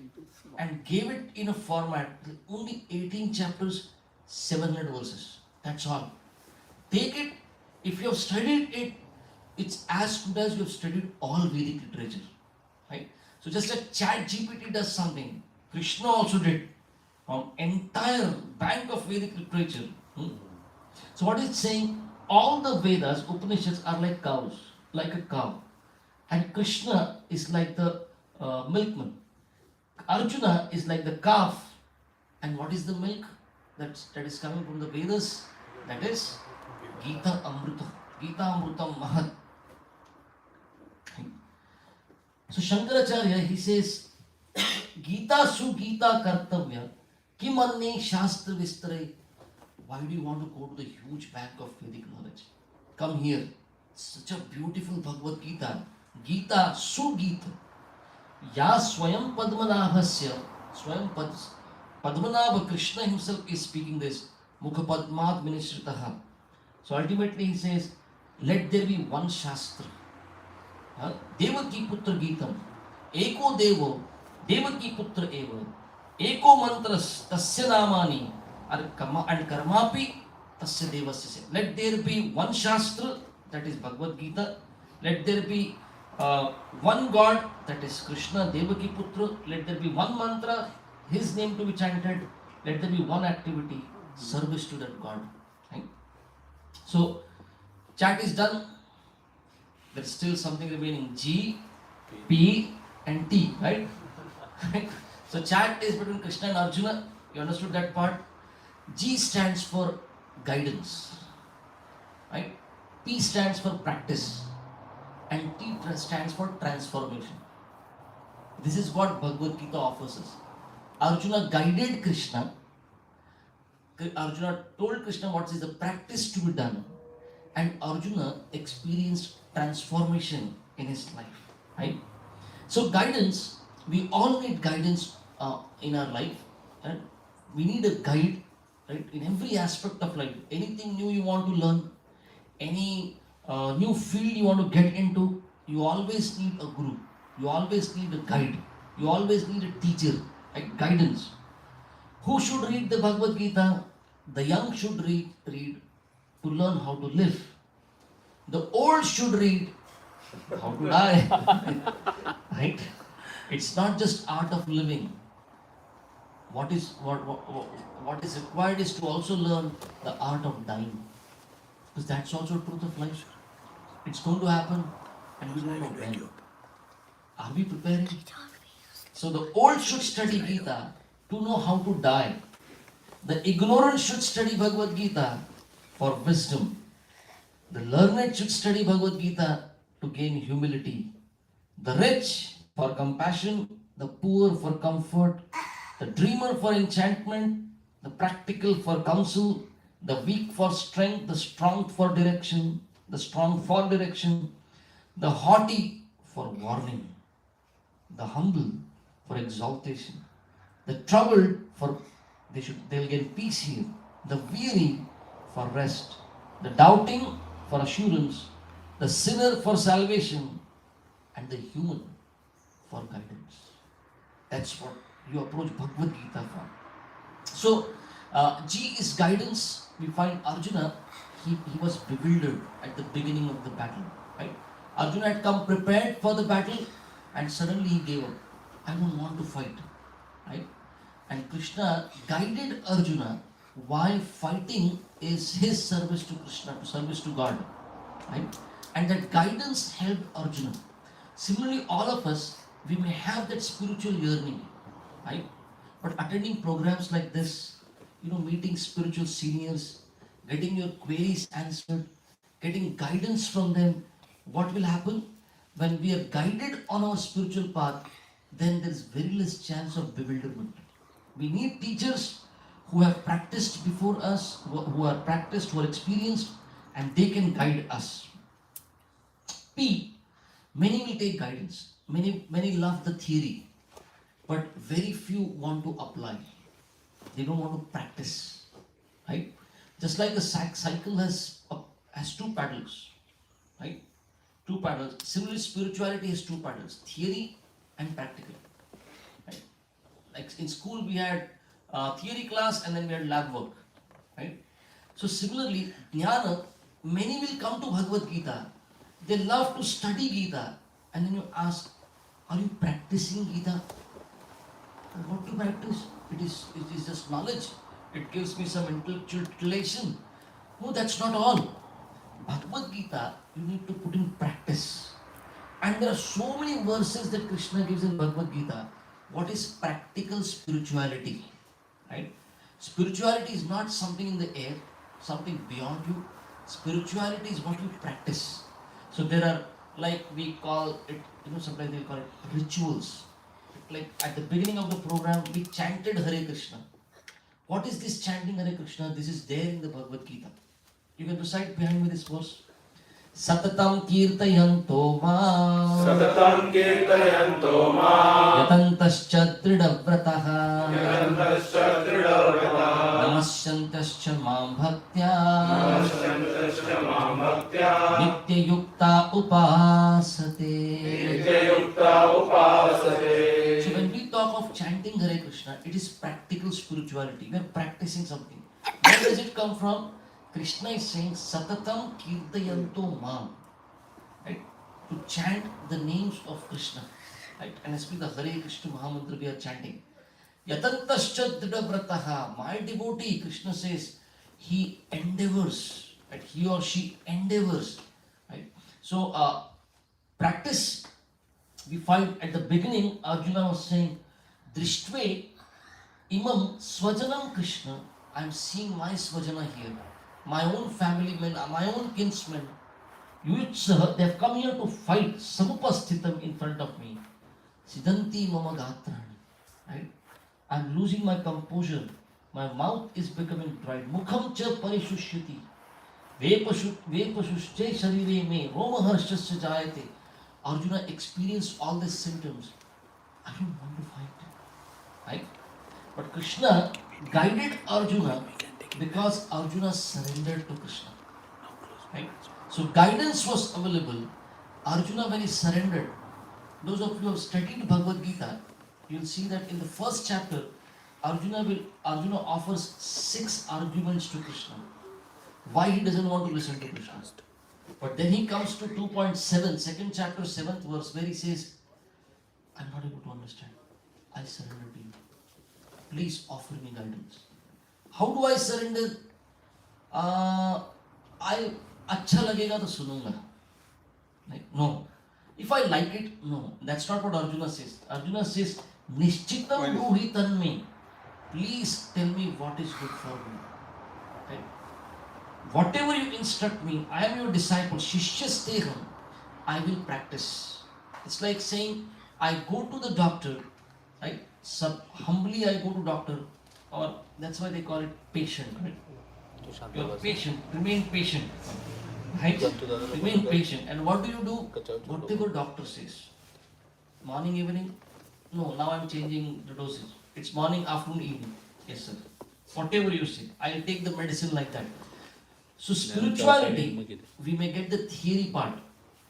and gave it in a format with only 18 chapters, 700 verses. That's all. Take it. If you have studied it, it's as good as you have studied all Vedic literature. Right? So just like ChatGPT does something, Krishna also did. From entire bank of Vedic literature. So what it's saying, all the Vedas, Upanishads are like cows, like a cow. And Krishna is like the milkman. Arjuna is like the calf. And what is the milk that is coming from the Vedas? That is Gita Amruta. Gita Amrutam Mahat. So Shankaracharya, he says, Gita Su Gita Kartavya Kim Anne Shastra Vistare. Why do you want to go to the huge bank of Vedic knowledge? Come here. Such a beautiful Bhagavad Gita. Gita Su Gita. Ya Swayam Padmanabhasya. Padmanabha Krishna himself is speaking this. Mukha Padmad Ministritaha. So ultimately he says, let there be one Shastra. Devaki Putra Gitam. Eko Devo. Devaki Putra Eva. Eko Mantras Tasya Namani. And Karmapi Tasya Devasya. Let there be one Shastra, that is Bhagavad Gita. Let there be one God, that is Krishna, Devaki Putra, let there be one mantra, his name to be chanted, let there be one activity, service to that God. Right? So, chant is done, there's still something remaining, G, P and T, right? So, chant is between Krishna and Arjuna, you understood that part? G stands for guidance, right? P stands for practice, and T stands for transformation. This is what Bhagavad Gita offers us. Arjuna guided Krishna. Arjuna told Krishna what is the practice to be done, and Arjuna experienced transformation in his life. Right? So guidance, we all need guidance in our life. Right? We need a guide, right? In every aspect of life. Anything new you want to learn, any new field you want to get into, you always need a guru. You always need a guide. You always need a teacher, like guidance. Who should read the Bhagavad Gita? The young should read to learn how to live. The old should read how to die. Right? It's not just art of living. What is required is to also learn the art of dying. Because that's also truth of life. It's going to happen and we don't know when. Are we preparing? So the old should study Gita to know how to die. The ignorant should study Bhagavad Gita for wisdom. The learned should study Bhagavad Gita to gain humility. The rich for compassion, the poor for comfort, the dreamer for enchantment, the practical for counsel, the weak for strength, the strong for direction, the haughty for warning, the humble for exaltation, the troubled for they'll get peace here, the weary for rest, the doubting for assurance, the sinner for salvation, and the human for guidance. That's what you approach Bhagavad Gita for. So, G is guidance. We find Arjuna, he was bewildered at the beginning of the battle. Right? Arjuna had come prepared for the battle and suddenly he gave up. I don't want to fight. Right? And Krishna guided Arjuna while fighting is his service to Krishna, to service to God. Right? And that guidance helped Arjuna. Similarly, all of us, we may have that spiritual yearning. Right? But attending programs like this, meeting spiritual seniors, getting your queries answered, getting guidance from them, what will happen? When we are guided on our spiritual path, then there is very less chance of bewilderment. We need teachers who have practiced before us, who are practiced, who are experienced, and they can guide us. P, many will take guidance. Many love the theory, but very few want to apply. They don't want to practice. Right? Just like the cycle has two paddles. Right? Two paddles. Similarly, spirituality has two paddles, theory and practical. Right? Like in school, we had theory class and then we had lab work. Right? So similarly, jnana, many will come to Bhagavad Gita. They love to study Gita, and then you ask, are you practicing Gita? What to practice? It is just knowledge. It gives me some intellectual titillation. No, that's not all. Bhagavad Gita, you need to put in practice. And there are so many verses that Krishna gives in Bhagavad Gita. What is practical spirituality? Right? Spirituality is not something in the air, something beyond you. Spirituality is what you practice. So there are, like we call it, sometimes they call it rituals. Like at the beginning of the program, we chanted Hare Krishna. What is this chanting Hare Krishna? This is there in the Bhagavad Gita. You can recite behind me this verse. Satatam kirtayanto ma Satatam kirtayanto ma yatantascha tridavrataha yatantascha tridavrataha namasyantascha mam bhaktya namasyantascha mam bhaktya nityayukta upasate. nityayukta upasate. So when we talk of chanting Hare Krishna, it is practical spirituality. We are practicing something. Where does it come from? Krishna is saying, Satatam kirtayanto mam. Right? To to chant the names of Krishna. Right? And especially the Hare Krishna Mahamantra we are chanting. Yatantascha Dridhavrataha. My devotee, Krishna says, he endeavors, right? He or she endeavors. Right? So, practice, we find at the beginning, Arjuna was saying, Drishtve imam swajanam Krishna. I am seeing my swajana here. My own family men, my own kinsmen. Yuyutsaha, they have come here to fight. Samupasthitam in front of me. Siddhanti mama gatrani. Right? I am losing my composure. My mouth is becoming dry. Mukham cha parishushyti. Vepashusche sharire me. Romaharshasya jayate. Arjuna experienced all these symptoms. I don't want to fight. Right? But Krishna guided Arjuna because Arjuna surrendered to Krishna. Right? So guidance was available. Arjuna, when he surrendered, those of you who have studied Bhagavad Gita, you will see that in the first chapter, Arjuna offers 6 arguments to Krishna. Why he doesn't want to listen to Krishna. But then he comes to 2.7, second chapter, 7th verse, where he says, I'm not able to understand. I surrender to you. Please offer me guidance. How do I surrender? I अच्छा लगेगा तो सुनूंगा. Like, no. If I like it, no. That's not what Arjuna says. Arjuna says, Nishchitam bruhi tanme. Please tell me what is good for me. Right? Whatever you instruct me, I am your disciple. Shishyasteham. I will practice. It's like saying, I go to the doctor, right? Humbly I go to doctor, or that's why they call it patient, right? You're patient, remain patient. Right? Remain patient. And what do you do? Whatever doctor says. Morning, evening? No, now I'm changing the dosage. It's morning, afternoon, evening. Yes, sir. Whatever you say. I'll take the medicine like that. So spirituality, we may get the theory part,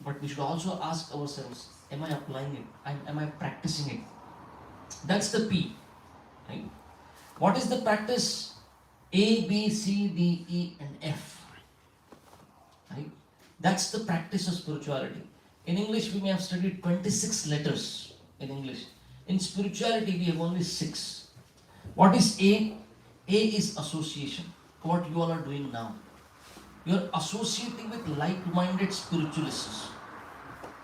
but we should also ask ourselves, am I applying it? Am I practicing it? That's the P. Right? What is the practice? A, B, C, D, E and F. Right? That's the practice of spirituality. In English we may have studied 26 letters in English. In spirituality we have only 6. What is A? A is association. What you all are doing now. You are associating with like-minded spiritualists.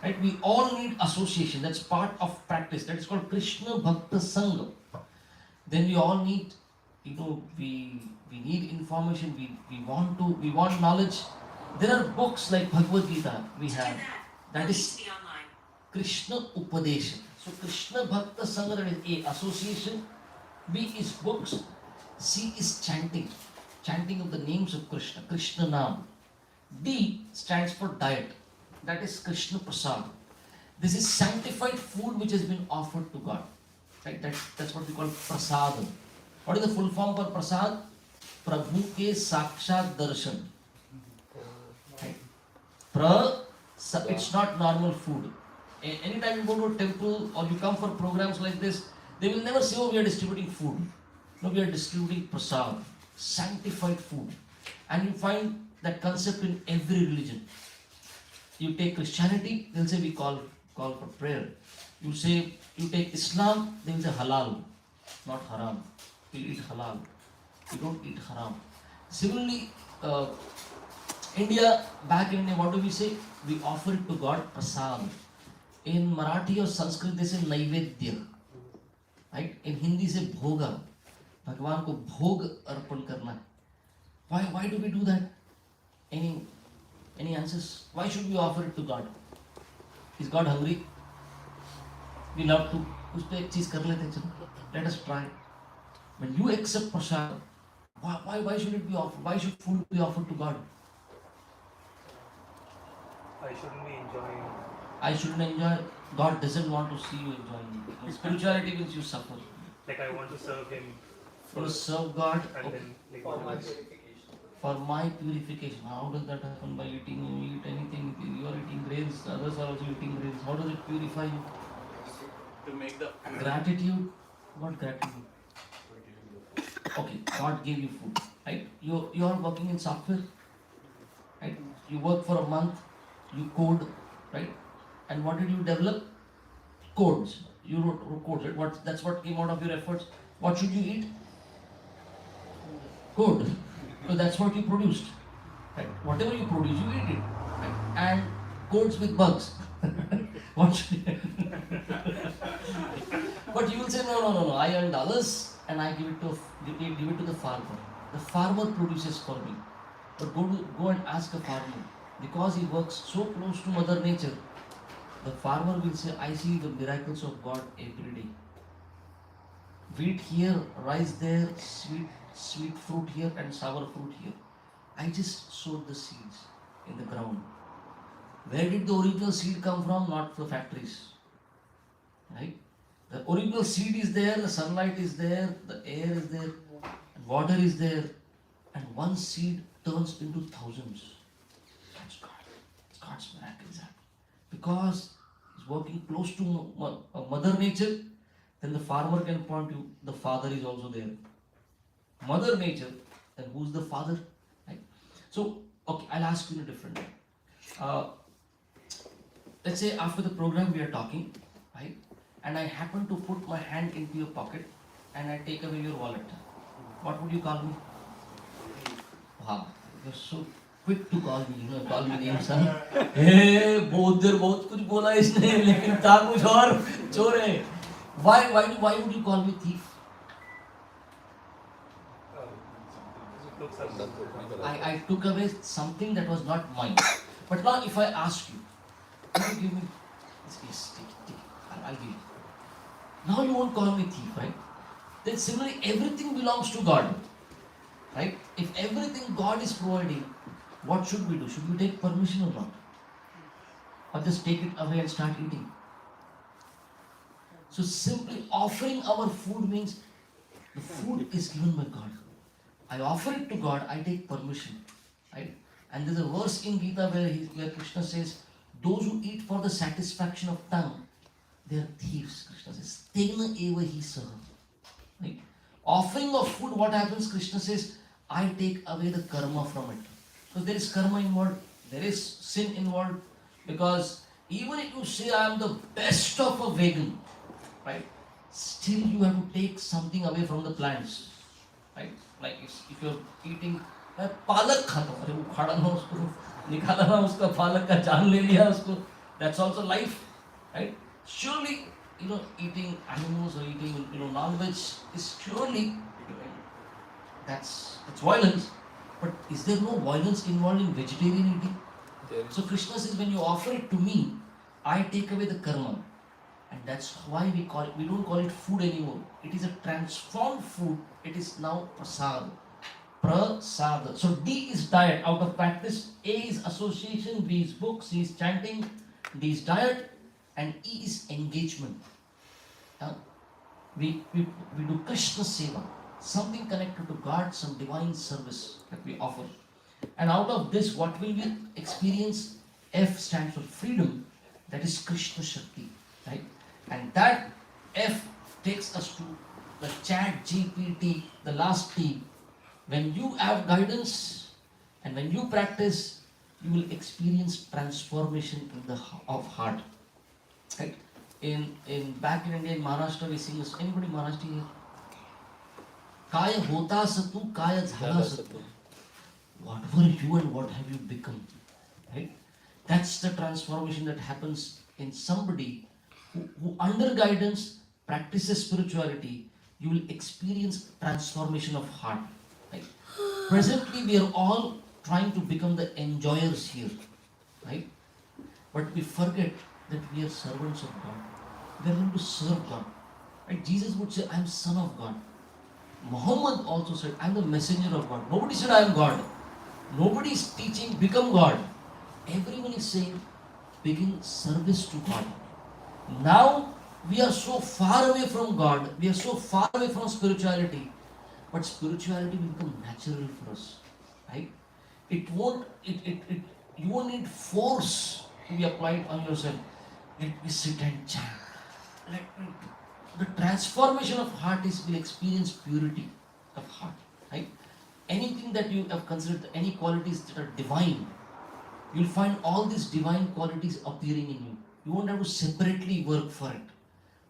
Right? We all need association. That's part of practice. That is called Krishna Bhakta Sangha. Then we all need, we need information. We want knowledge. There are books like Bhagavad Gita. We have that is Krishna Upadesha. So Krishna Bhakta Sangha, that is A, association. B is books. C is chanting. Chanting of the names of Krishna. Krishna Nam. D stands for diet. That is Krishna Prasad. This is sanctified food which has been offered to God. Right? That's what we call prasadam. What is the full form for prasad? Prabhu ke sakshat darshan. Right? It's not normal food. Anytime you go to a temple or you come for programs like this, they will never say, oh, we are distributing food. No, we are distributing prasad, sanctified food. And you find that concept in every religion. You take Christianity, they'll say we call for prayer. You take Islam, they will say halal, not haram. We eat halal. We don't eat haram. Similarly, India, back in India, what do we say? We offer it to God, prasad. In Marathi or Sanskrit, they say naivedya. Right? In Hindi, say bhoga. Bhagwan ko bhog arpan karna. Why do we do that? Any answers? Why should we offer it to God? Is God hungry? We love to. Let us try. When you accept prasad, why should it be offered? Why should food be offered to God? I shouldn't be enjoying. I shouldn't enjoy. God doesn't want to see you enjoying. Spirituality means you suffer. Like I want to serve Him. To serve God, And okay. then like For my others. purification. For my purification. How does that happen? By eating, you eat anything, you are eating grains, others are also eating grains. How does it purify you? To make the Gratitude. What gratitude? Okay, God gave you food, right? You are working in software, right? You work for a month, you code, right? And what did you develop? Codes. You wrote codes, right? That's what came out of your efforts. What should you eat? Code. So that's what you produced. Right? Whatever you produce, you eat it. Right? And codes with bugs. What should you But you will say, no. I earn dollars and I give it to the farmer. The farmer produces for me. But go and ask a farmer. Because he works so close to Mother Nature, the farmer will say, I see the miracles of God every day. Wheat here, rice there, sweet fruit here and sour fruit here. I just sowed the seeds in the ground. Where did the original seed come from? Not the factories. Right? The original seed is there, the sunlight is there, the air is there, and water is there, and one seed turns into thousands. That's God. It's God's miracle is happening. Because He's working close to Mother Nature, then the farmer can point to the Father is also there. Mother Nature, then who's the Father? Right? So, okay, I'll ask you in a different way. Let's say after the program we are talking, right? And I happen to put my hand into your pocket and I take away your wallet. What would you call me? Wow, you're so quick to call me, call me names, son. Hey, बहुत कुछ बोला इसने, लेकिन था कुछ और, चोर है. Why would you call me thief? I took away something that was not mine. But now if I ask you, will you give me? Yes, take it. I'll give you. Now you won't call me thief, right? Then similarly, everything belongs to God, right? If everything God is providing, what should we do? Should we take permission or not? Or just take it away and start eating? So simply offering our food means the food is given by God. I offer it to God, I take permission, right? And there's a verse in Gita where Krishna says, those who eat for the satisfaction of tongue, they are thieves. Krishna says, Tena eva hi saha. Right? Offering of food, what happens? Krishna says, I take away the karma from it. So there is karma involved, there is sin involved, because even if you say I am the best of a vegan, right? Still you have to take something away from the plants, right? Like if you're eating palak खाता हूँ, अरे वो खाड़ा ना उसको निकाला ना उसका पालक का जान ले लिया उसको, that's also life, right? Surely, eating animals or eating, non-veg is surely, that's violence. But is there no violence involved in vegetarian eating? So Krishna says, when you offer it to me, I take away the karma. And that's why we don't call it food anymore. It is a transformed food. It is now prasad. Prasad. So D is diet, out of practice. A is association, B is book, C is chanting, D is diet, and E is engagement. We do Krishna Seva, something connected to God, some divine service that we offer. And out of this, what will we experience? F stands for freedom, that is Krishna Shakti, right? And that F takes us to the ChatGPT, the last T. When you have guidance and when you practice, you will experience transformation of heart. Right? In back in India, in Maharashtra, we sing. Anybody Maharashtra here? Kaya hota satu, kaya jhala satu. What were you and what have you become? Right? That's the transformation that happens in somebody who under guidance practices spirituality. You will experience transformation of heart. Right? Presently, we are all trying to become the enjoyers here, right? But we forget that we are servants of God. We are going to serve God. Right? Jesus would say, I am Son of God. Muhammad also said, I am the messenger of God. Nobody said, I am God. Nobody is teaching, become God. Everyone is saying, begin service to God. Now, we are so far away from God. We are so far away from spirituality. But spirituality will become natural for us. Right? You won't need force to be applied on yourself. Let me sit and chant. The transformation of heart will experience purity of heart. Right? Anything that you have considered, any qualities that are divine, you'll find all these divine qualities appearing in you. You won't have to separately work for it.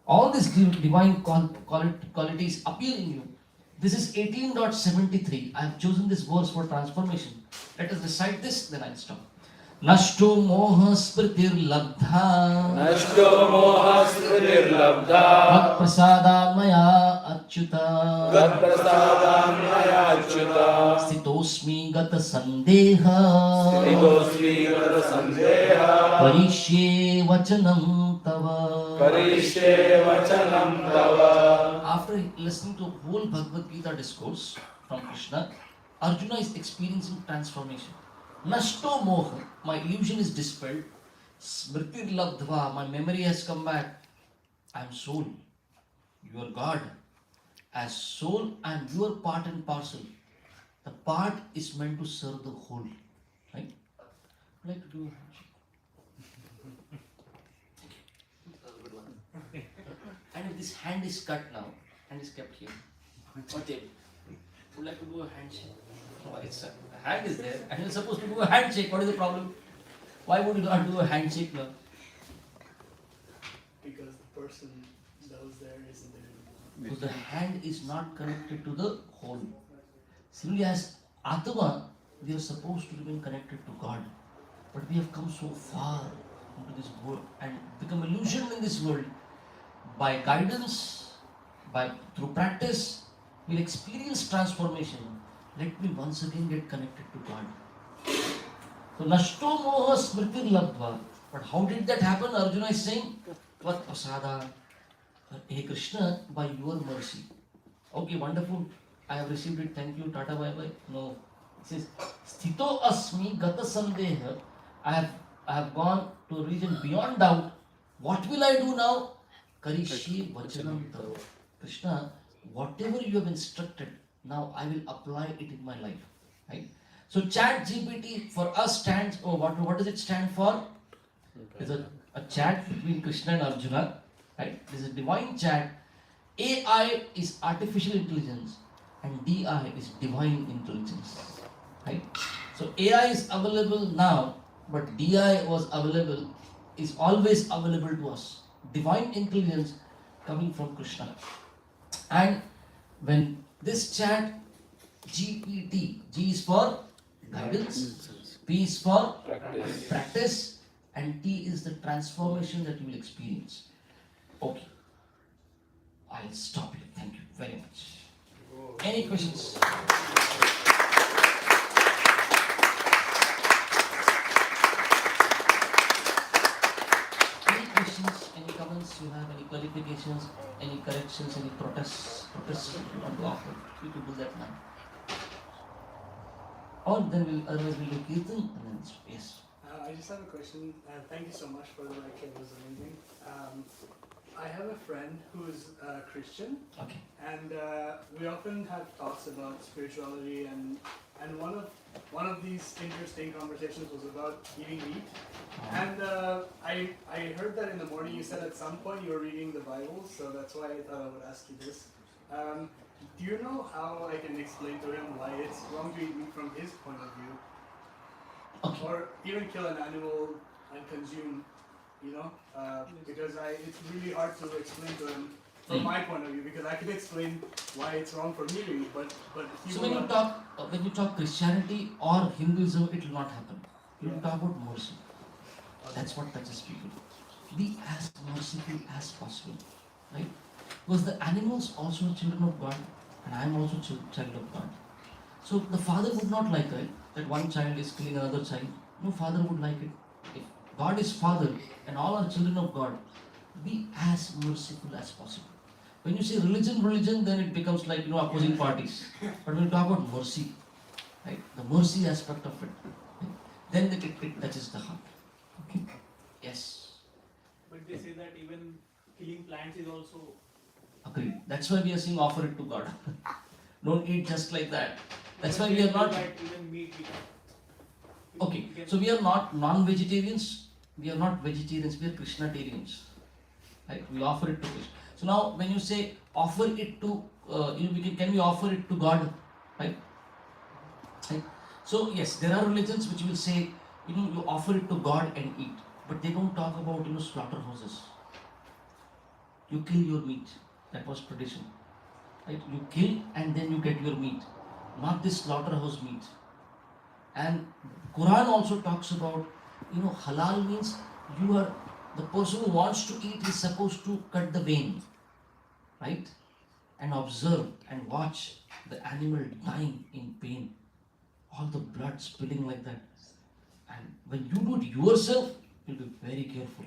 All these divine qualities appear in you. This is 18.73. I have chosen this verse for transformation. Let us recite this, then I'll stop. Nashto moha smritir labdha नष्टो मोहस्मृतिर्लब्धा Prasada maya achyuta गत्प्रसादान्मयाच्युता Sthitosmi gata sandeha स्थितोऽस्मि गतसन्देहः Parishye vachanam tava. करिष्ये वचनं तव. After listening to whole Bhagavad Gita discourse from Krishna, Arjuna is experiencing transformation. Nashto moha, my illusion is dispelled. Smritir labdhva, my memory has come back. I am soul. You are God. As soul, I am your part and parcel. The part is meant to serve the whole. Right? I'd like to do a handshake. And if this hand is cut now and is kept here, what they would like to do a handshake. No, it's a hand is there and you're supposed to do a handshake. What is the problem? Why would you not do a handshake now? Because the person that was there isn't there anymore. Because the hand is not connected to the whole. Similarly, as Atma, we are supposed to remain connected to God. But we have come so far into this world and become illusion in this world. By guidance, through practice, we'll experience transformation. Let me once again get connected to God. So, Nashto moha smritir labdva. But how did that happen? Arjuna is saying, Tvat prasada. Hey Krishna, by your mercy. Okay, wonderful. I have received it. Thank you. Tata bye bye. No. It says, Sthito asmi gata sandeha. I have gone to a region beyond doubt. What will I do now? Karishye vachanam tava. Krishna, whatever you have instructed, now I will apply it in my life. Right? So ChatGPT for us stands, what does it stand for? It's a chat between Krishna and Arjuna. Right? This is a divine chat. AI is artificial intelligence and DI is divine intelligence. Right? So AI is available now, but DI is always available to us. Divine intelligence coming from Krishna. And when this chat GPT, G is for guidance, P is for practice, and T is the transformation that you will experience. Okay, I'll stop here. Thank you very much. Any questions? Any questions? Any comments you have? Any clarifications? Any corrections? Any protests you want to offer? You can do that now. Or then otherwise we'll do Kirtan and then yes. I just have a question. Thank you so much for the lecture. It was amazing. I have a friend who is Christian, Okay. and we often have talks about spirituality. And one of these interesting conversations was about eating meat. And I heard that in the morning you said at some point you were reading the Bible, so that's why I thought I would ask you this. Do you know how I can explain to him why it's wrong to eat meat from his point of view? Okay. Or even kill an animal and consume, because it's really hard to explain to him from my point of view, because I can explain why it's wrong for me to eat, but he So will when you talk Christianity or Hinduism, it will not happen. You will Yeah. talk about mercy. That's what touches people. Be as merciful as possible, right? Because the animals also are children of God, and I am also child of God. So the father would not like it that one child is killing another child. No father would like it. If God is father and all are children of God, be as merciful as possible. When you say religion, then it becomes like opposing parties. But when you talk about mercy, right, the mercy aspect of it, right, then it touches the heart. Okay? Yes. But they say that even killing plants is also. Agreed. That's why we are saying offer it to God. Don't eat just like that. That's why we are not. Even meat. Okay, so we are not non-vegetarians. We are not vegetarians. We are Krishnatarians. Right? We offer it to Krishna. So now, when you say offer it to, can we offer it to God? Right? Right? So yes, there are religions which will say, you offer it to God and eat. But they don't talk about slaughterhouses. You kill your meat. That was tradition. Right? You kill and then you get your meat, not this slaughterhouse meat. And Quran also talks about, halal means you are the person who wants to eat is supposed to cut the vein, right? And observe and watch the animal dying in pain, all the blood spilling like that. And when you do it yourself, you'll be very careful,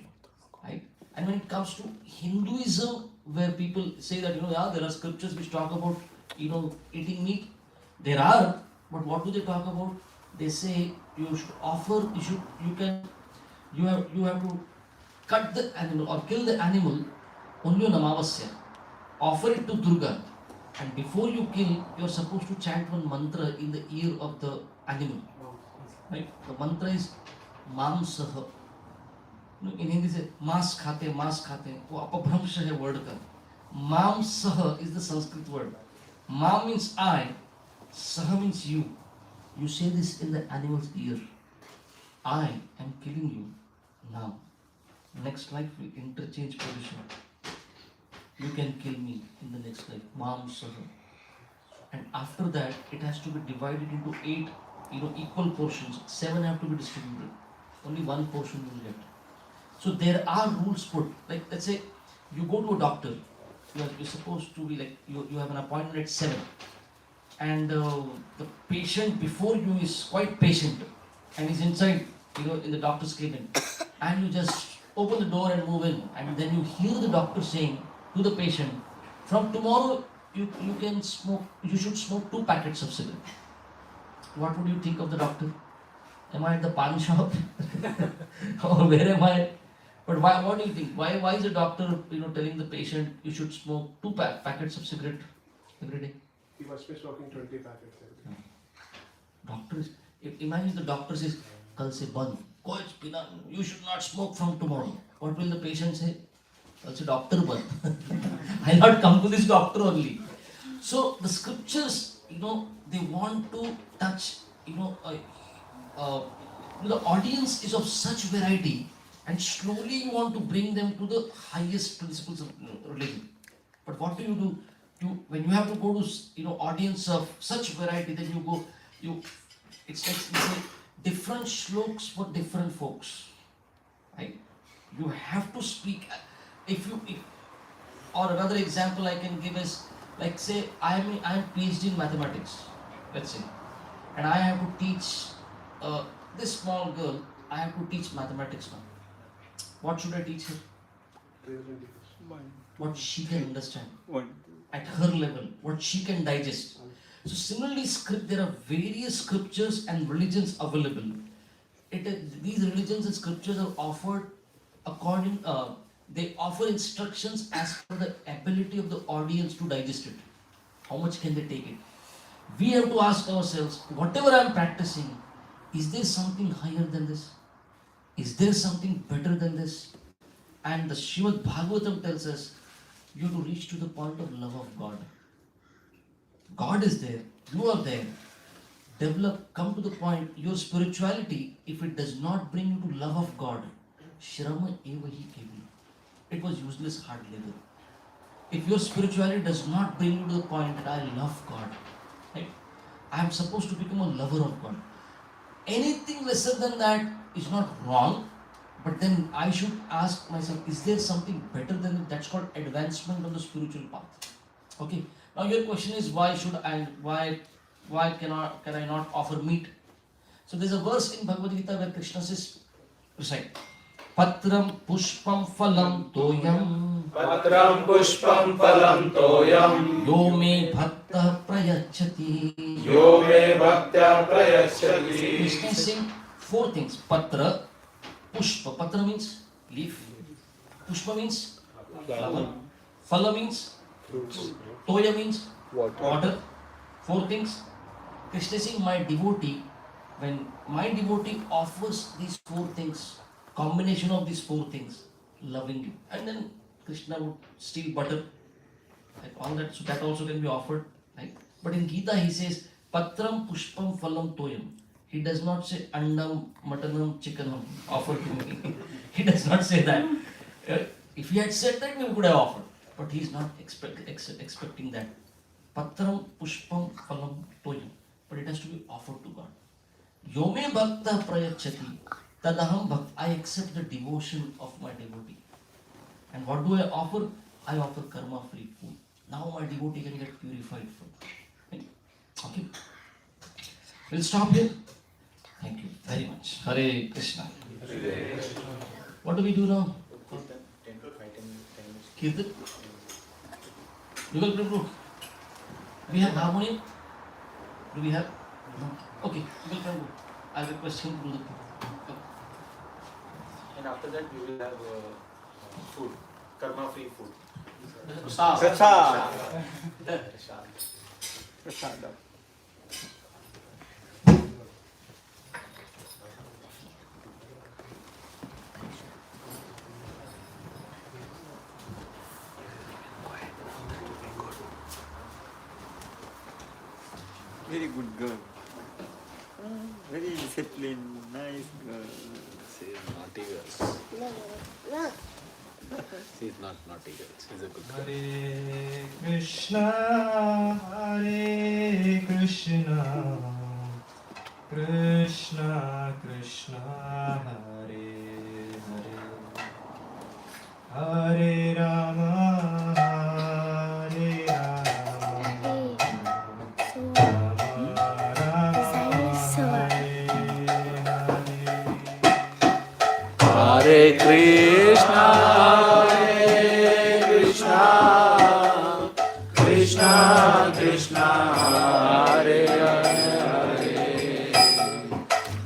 right? And when it comes to Hinduism, where people say that there are scriptures which talk about eating meat, there are, but what do they talk about? They say you should offer, you have to cut the animal or kill the animal only on Amavasya. Offer it to Durga, and before you kill, you are supposed to chant one mantra in the ear of the animal. Right? The mantra is Mam Saha. In Hindi say Mas khate, वो अपभ्रंश है word का. Mam Saha is the Sanskrit word. Mam means I, Saha means you. You say this in the animal's ear. I am killing you now. Next life we interchange position. You can kill me in the next life. Mam Saha. And after that, it has to be divided into 8, equal portions. 7 have to be distributed. Only 1 portion you will get. So there are rules put. Like let's say you go to a doctor. You're supposed to be like you have an appointment at 7, and the patient before you is quite patient, and is inside in the doctor's cabin, and you just open the door and move in, and then you hear the doctor saying to the patient, from tomorrow you can smoke. You should smoke 2 packets of cigarette. What would you think of the doctor? Am I at the pan shop? Or where am I? But why? What do you think? Why is the doctor telling the patient you should smoke 2 packets of cigarette every day? He must be smoking 20 packets every day. Doctors, imagine the doctor says, "Kal se band, you should not smoke from tomorrow." What will the patient say? Kal se doctor band. I'll not come to this doctor only. So the scriptures, they want to touch, the audience is of such variety, and slowly you want to bring them to the highest principles of religion. But what do? When you have to go to audience of such variety, then it's like different shloks for different folks, right? You have to speak. Or another example I can give is, like say I am PhD in mathematics, let's say, and I have to teach this small girl. I have to teach mathematics now. What should I teach her? What she can understand at her level, what she can digest. So similarly, there are various scriptures and religions available. These religions and scriptures are offered according. They offer instructions as per the ability of the audience to digest it. How much can they take it? We have to ask ourselves, whatever I am practicing, is there something higher than this? Is there something better than this? And the Srimad Bhagavatam tells us, you have to reach to the point of love of God. God is there, you are there. Come to the point, your spirituality, if it does not bring you to love of God, Shrama eva hi keval. It was useless hard labor. If your spirituality does not bring you to the point that I love God, right? I am supposed to become a lover of God. Anything lesser than that is not wrong, but then I should ask myself, is there something better than it? That's called advancement on the spiritual path. Okay. Now your question is, why can I not offer meat? So there's a verse in Bhagavad Gita where Krishna says, recite, Patram pushpam phalam toyam Patram pushpam phalam toyam yo me bhakta prayachati. Yo me bhaktya prayachati. Krishna is saying 4 things. Patra, pushpa. Patra means leaf. Pushpa means flower. Phala means Fruits. toya means Water. 4 things. Krishna is saying, my devotee, when my devotee offers these 4 things, combination of these 4 things, lovingly, and then Krishna would steal butter, like all that, so that also can be offered, right? But in Gita he says, Patram pushpam phalam toyam. He does not say andam, matanam, chickenam, offer to me. He does not say that. If he had said that, we could have offered. But he is not expecting that. Patram, pushpam, phalam, toyam. But it has to be offered to God. Yome bhakta prayachati, tadaham bhakt. I accept the devotion of my devotee. And what do I offer? I offer karma-free food. Now my devotee can get purified food. Okay. We'll stop here. Thank you very much. Hare Krishna. What do we do now? Kirtan? Yugal Prabhu. We have harmonium? Do we have? No. Okay, Yugal Prabhu. I'll request him to do the Kirtan. And after that we will have food, karma free food. Very good girl. Very disciplined, nice girl. She is naughty girl. She is not naughty girl. She is a good girl. Hare Krishna, Hare Krishna, Krishna Krishna, Hare Hare, Hare Rama, Hare Rama, Hare Krishna, Hare Krishna, Krishna Krishna, Hare Hare,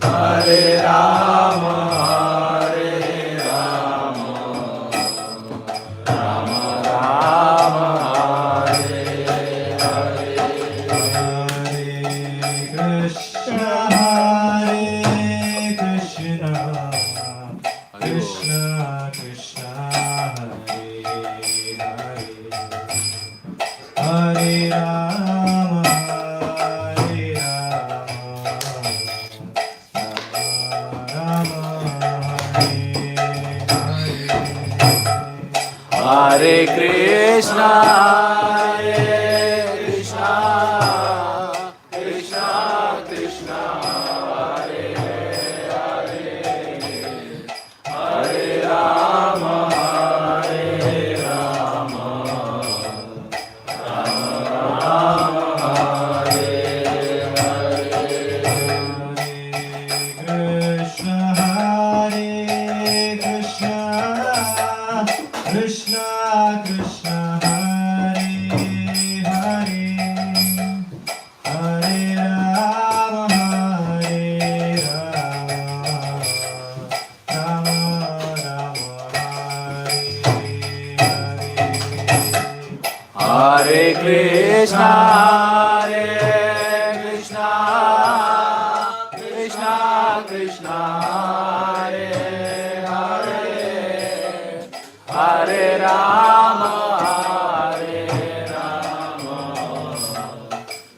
Hare Rama, Hare Rama, Rama Rama, Hare Hare, Krishna, Hare Krishna, Krishna Krishna, Hare Hare, Hare Rama, Hare Rama, Hare Krishna, Hare Krishna, Krishna Krishna, Hare Hare, Hare Rama, Hare Rama, Rama Rama, Hare Krishna, Hare Krishna, Krishna Krishna, Hare Hare, Hare Rama, Hare Rama, Rama Rama, Hare Krishna, Hare Krishna, Krishna Krishna, Hare Hare, Hare Rama, Hare Rama,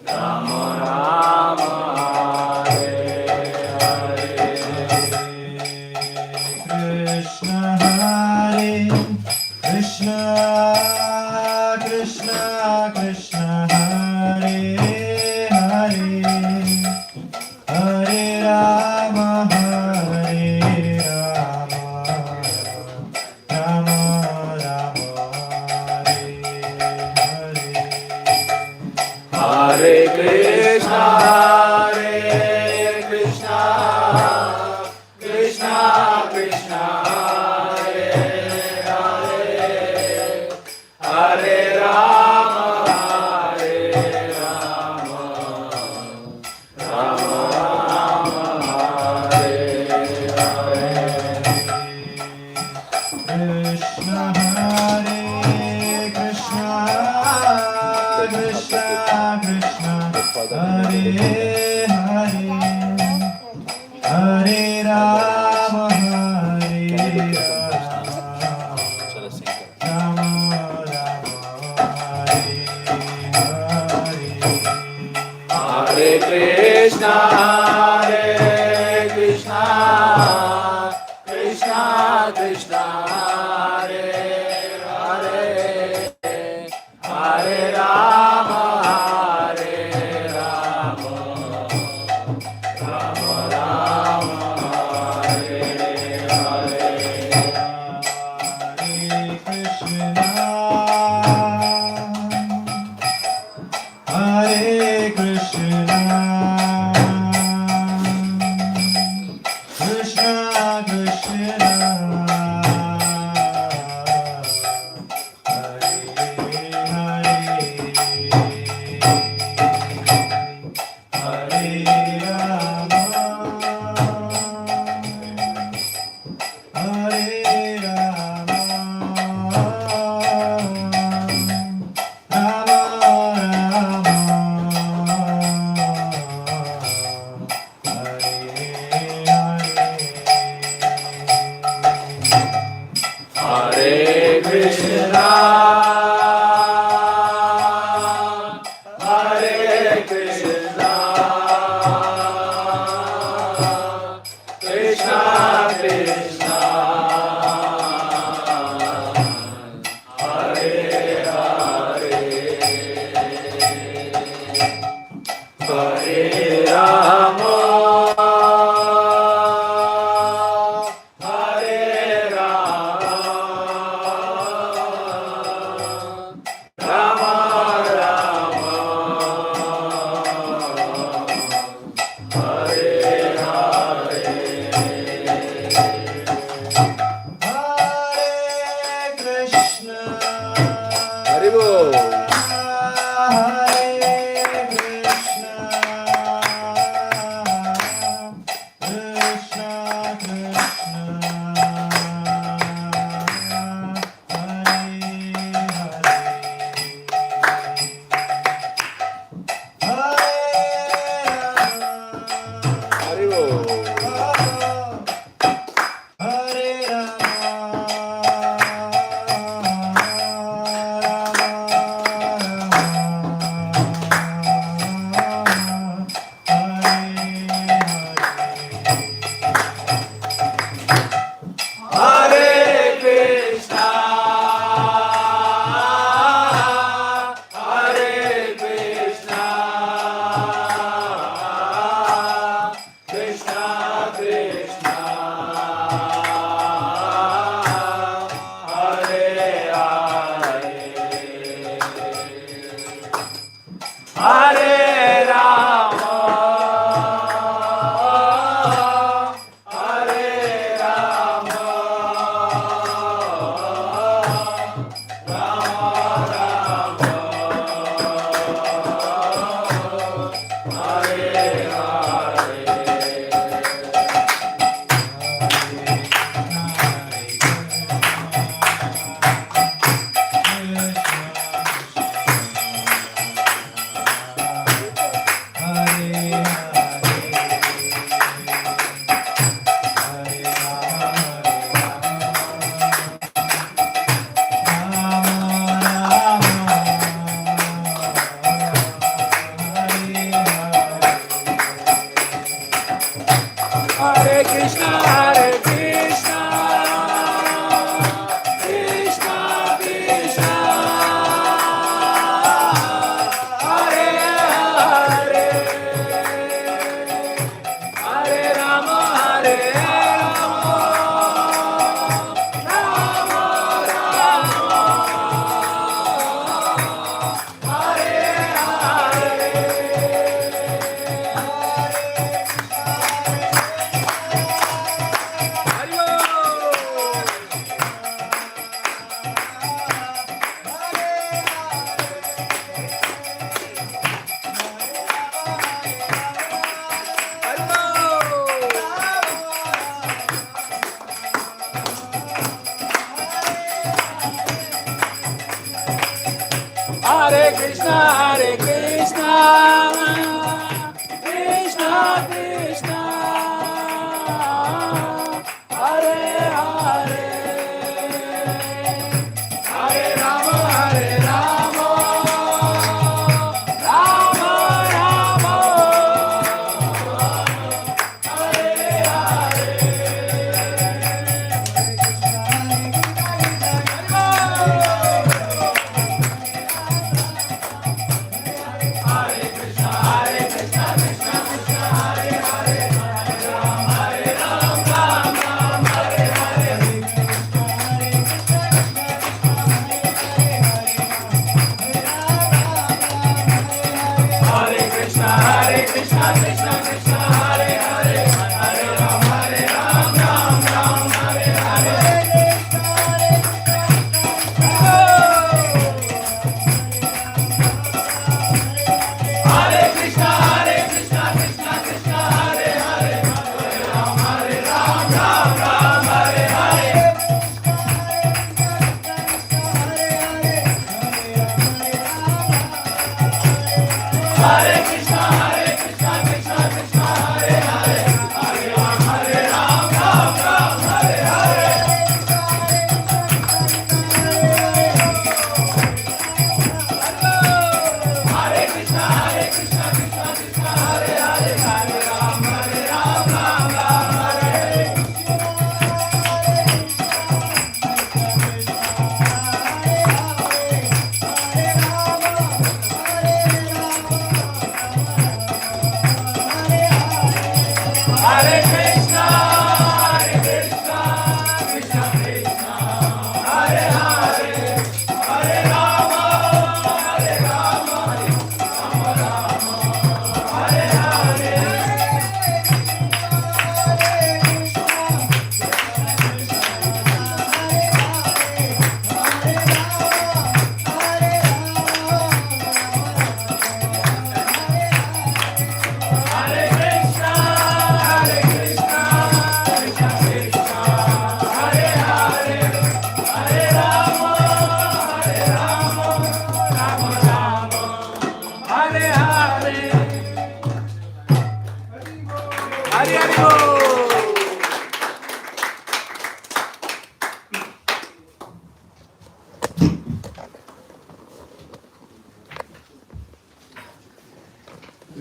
Rama Rama, Hare Hare. Krishna, Hare Krishna, Krishna Krishna, Hare Hare, Hare Rama, Hare Rama, Rama Rama, Hare Hare. Hare Krishna, Hare Krishna, Krishna Krishna, Hare Hare, Hare Rama, Hare Rama, Rama Rama, Hare Hare. Krishna, Hare Krishna, Krishna Krishna, Hare Hare, Hare Rama, Hare Rama, Rama Rama, Hare Hare. Hare Krishna, Hare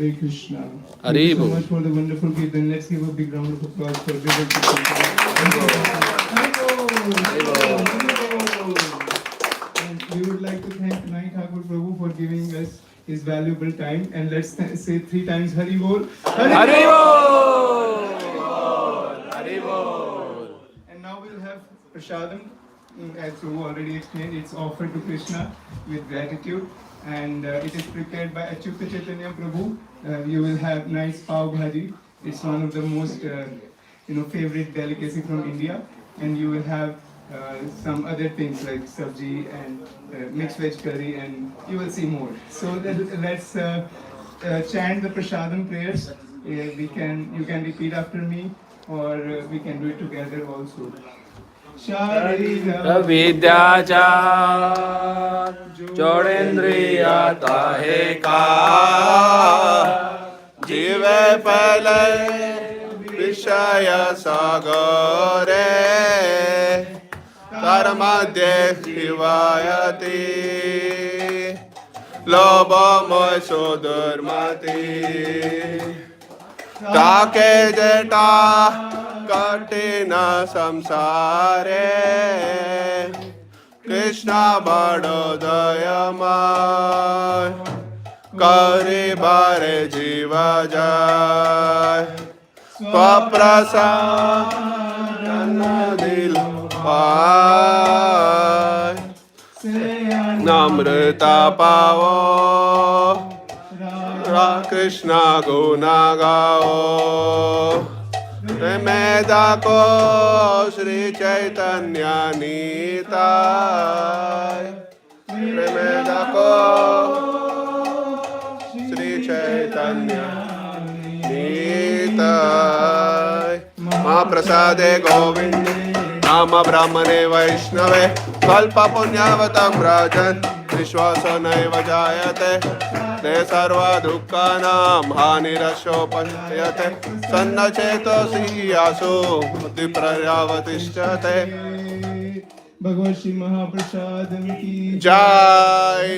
Hare Krishna. Thank Hare you so Bol. much for the wonderful Kirtan. Let's give a big round of applause for Vivek. And we would like to thank Kanai Thakur Prabhu for giving us his valuable time. And let's say 3 times Hari Bol. Hare Bol! Hare Bol! And now we'll have prasadam. As Prabhu already explained, it's offered to Krishna with gratitude. And it is prepared by Achyuta Chaitanya Prabhu. You will have nice pav bhaji. It's one of the most favorite delicacy from India. And you will have some other things like sabji and mixed veg curry, and you will see more. So let's chant the prasadam prayers. You can repeat after me, or we can do it together also. Avidyaja Jodendriya tahe ka Jive pale Vishaya sagare Karmadye shivayati Loba moy sudurmati Take jeta Katina samsare Krishna bado dayamay Kari bare jiva jay Swaprasad dil paay Namrita pavo Krishna guna gao Remeda ko Sri Chaitanya Nitai Remeda ko Sri Chaitanya Nitai Mahaprasade Govinde Nama Brahmane Vaishnave Kalpa Punyavatam Rajan Vishwasa Naiva Jayate Te sarva dukkhanam hanirashopanyate sannacheto siyasu buddhi prayavatishchate Bhagavad Shri Mahaprasadam ki Jai.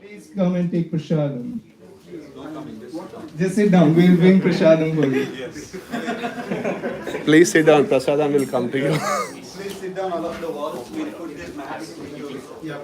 Please come and take prasadam. Just sit down, we'll bring prasadam for you. Please sit down, prasadam will come to you. Please sit down along the walls. We'll put this mats. Yeah.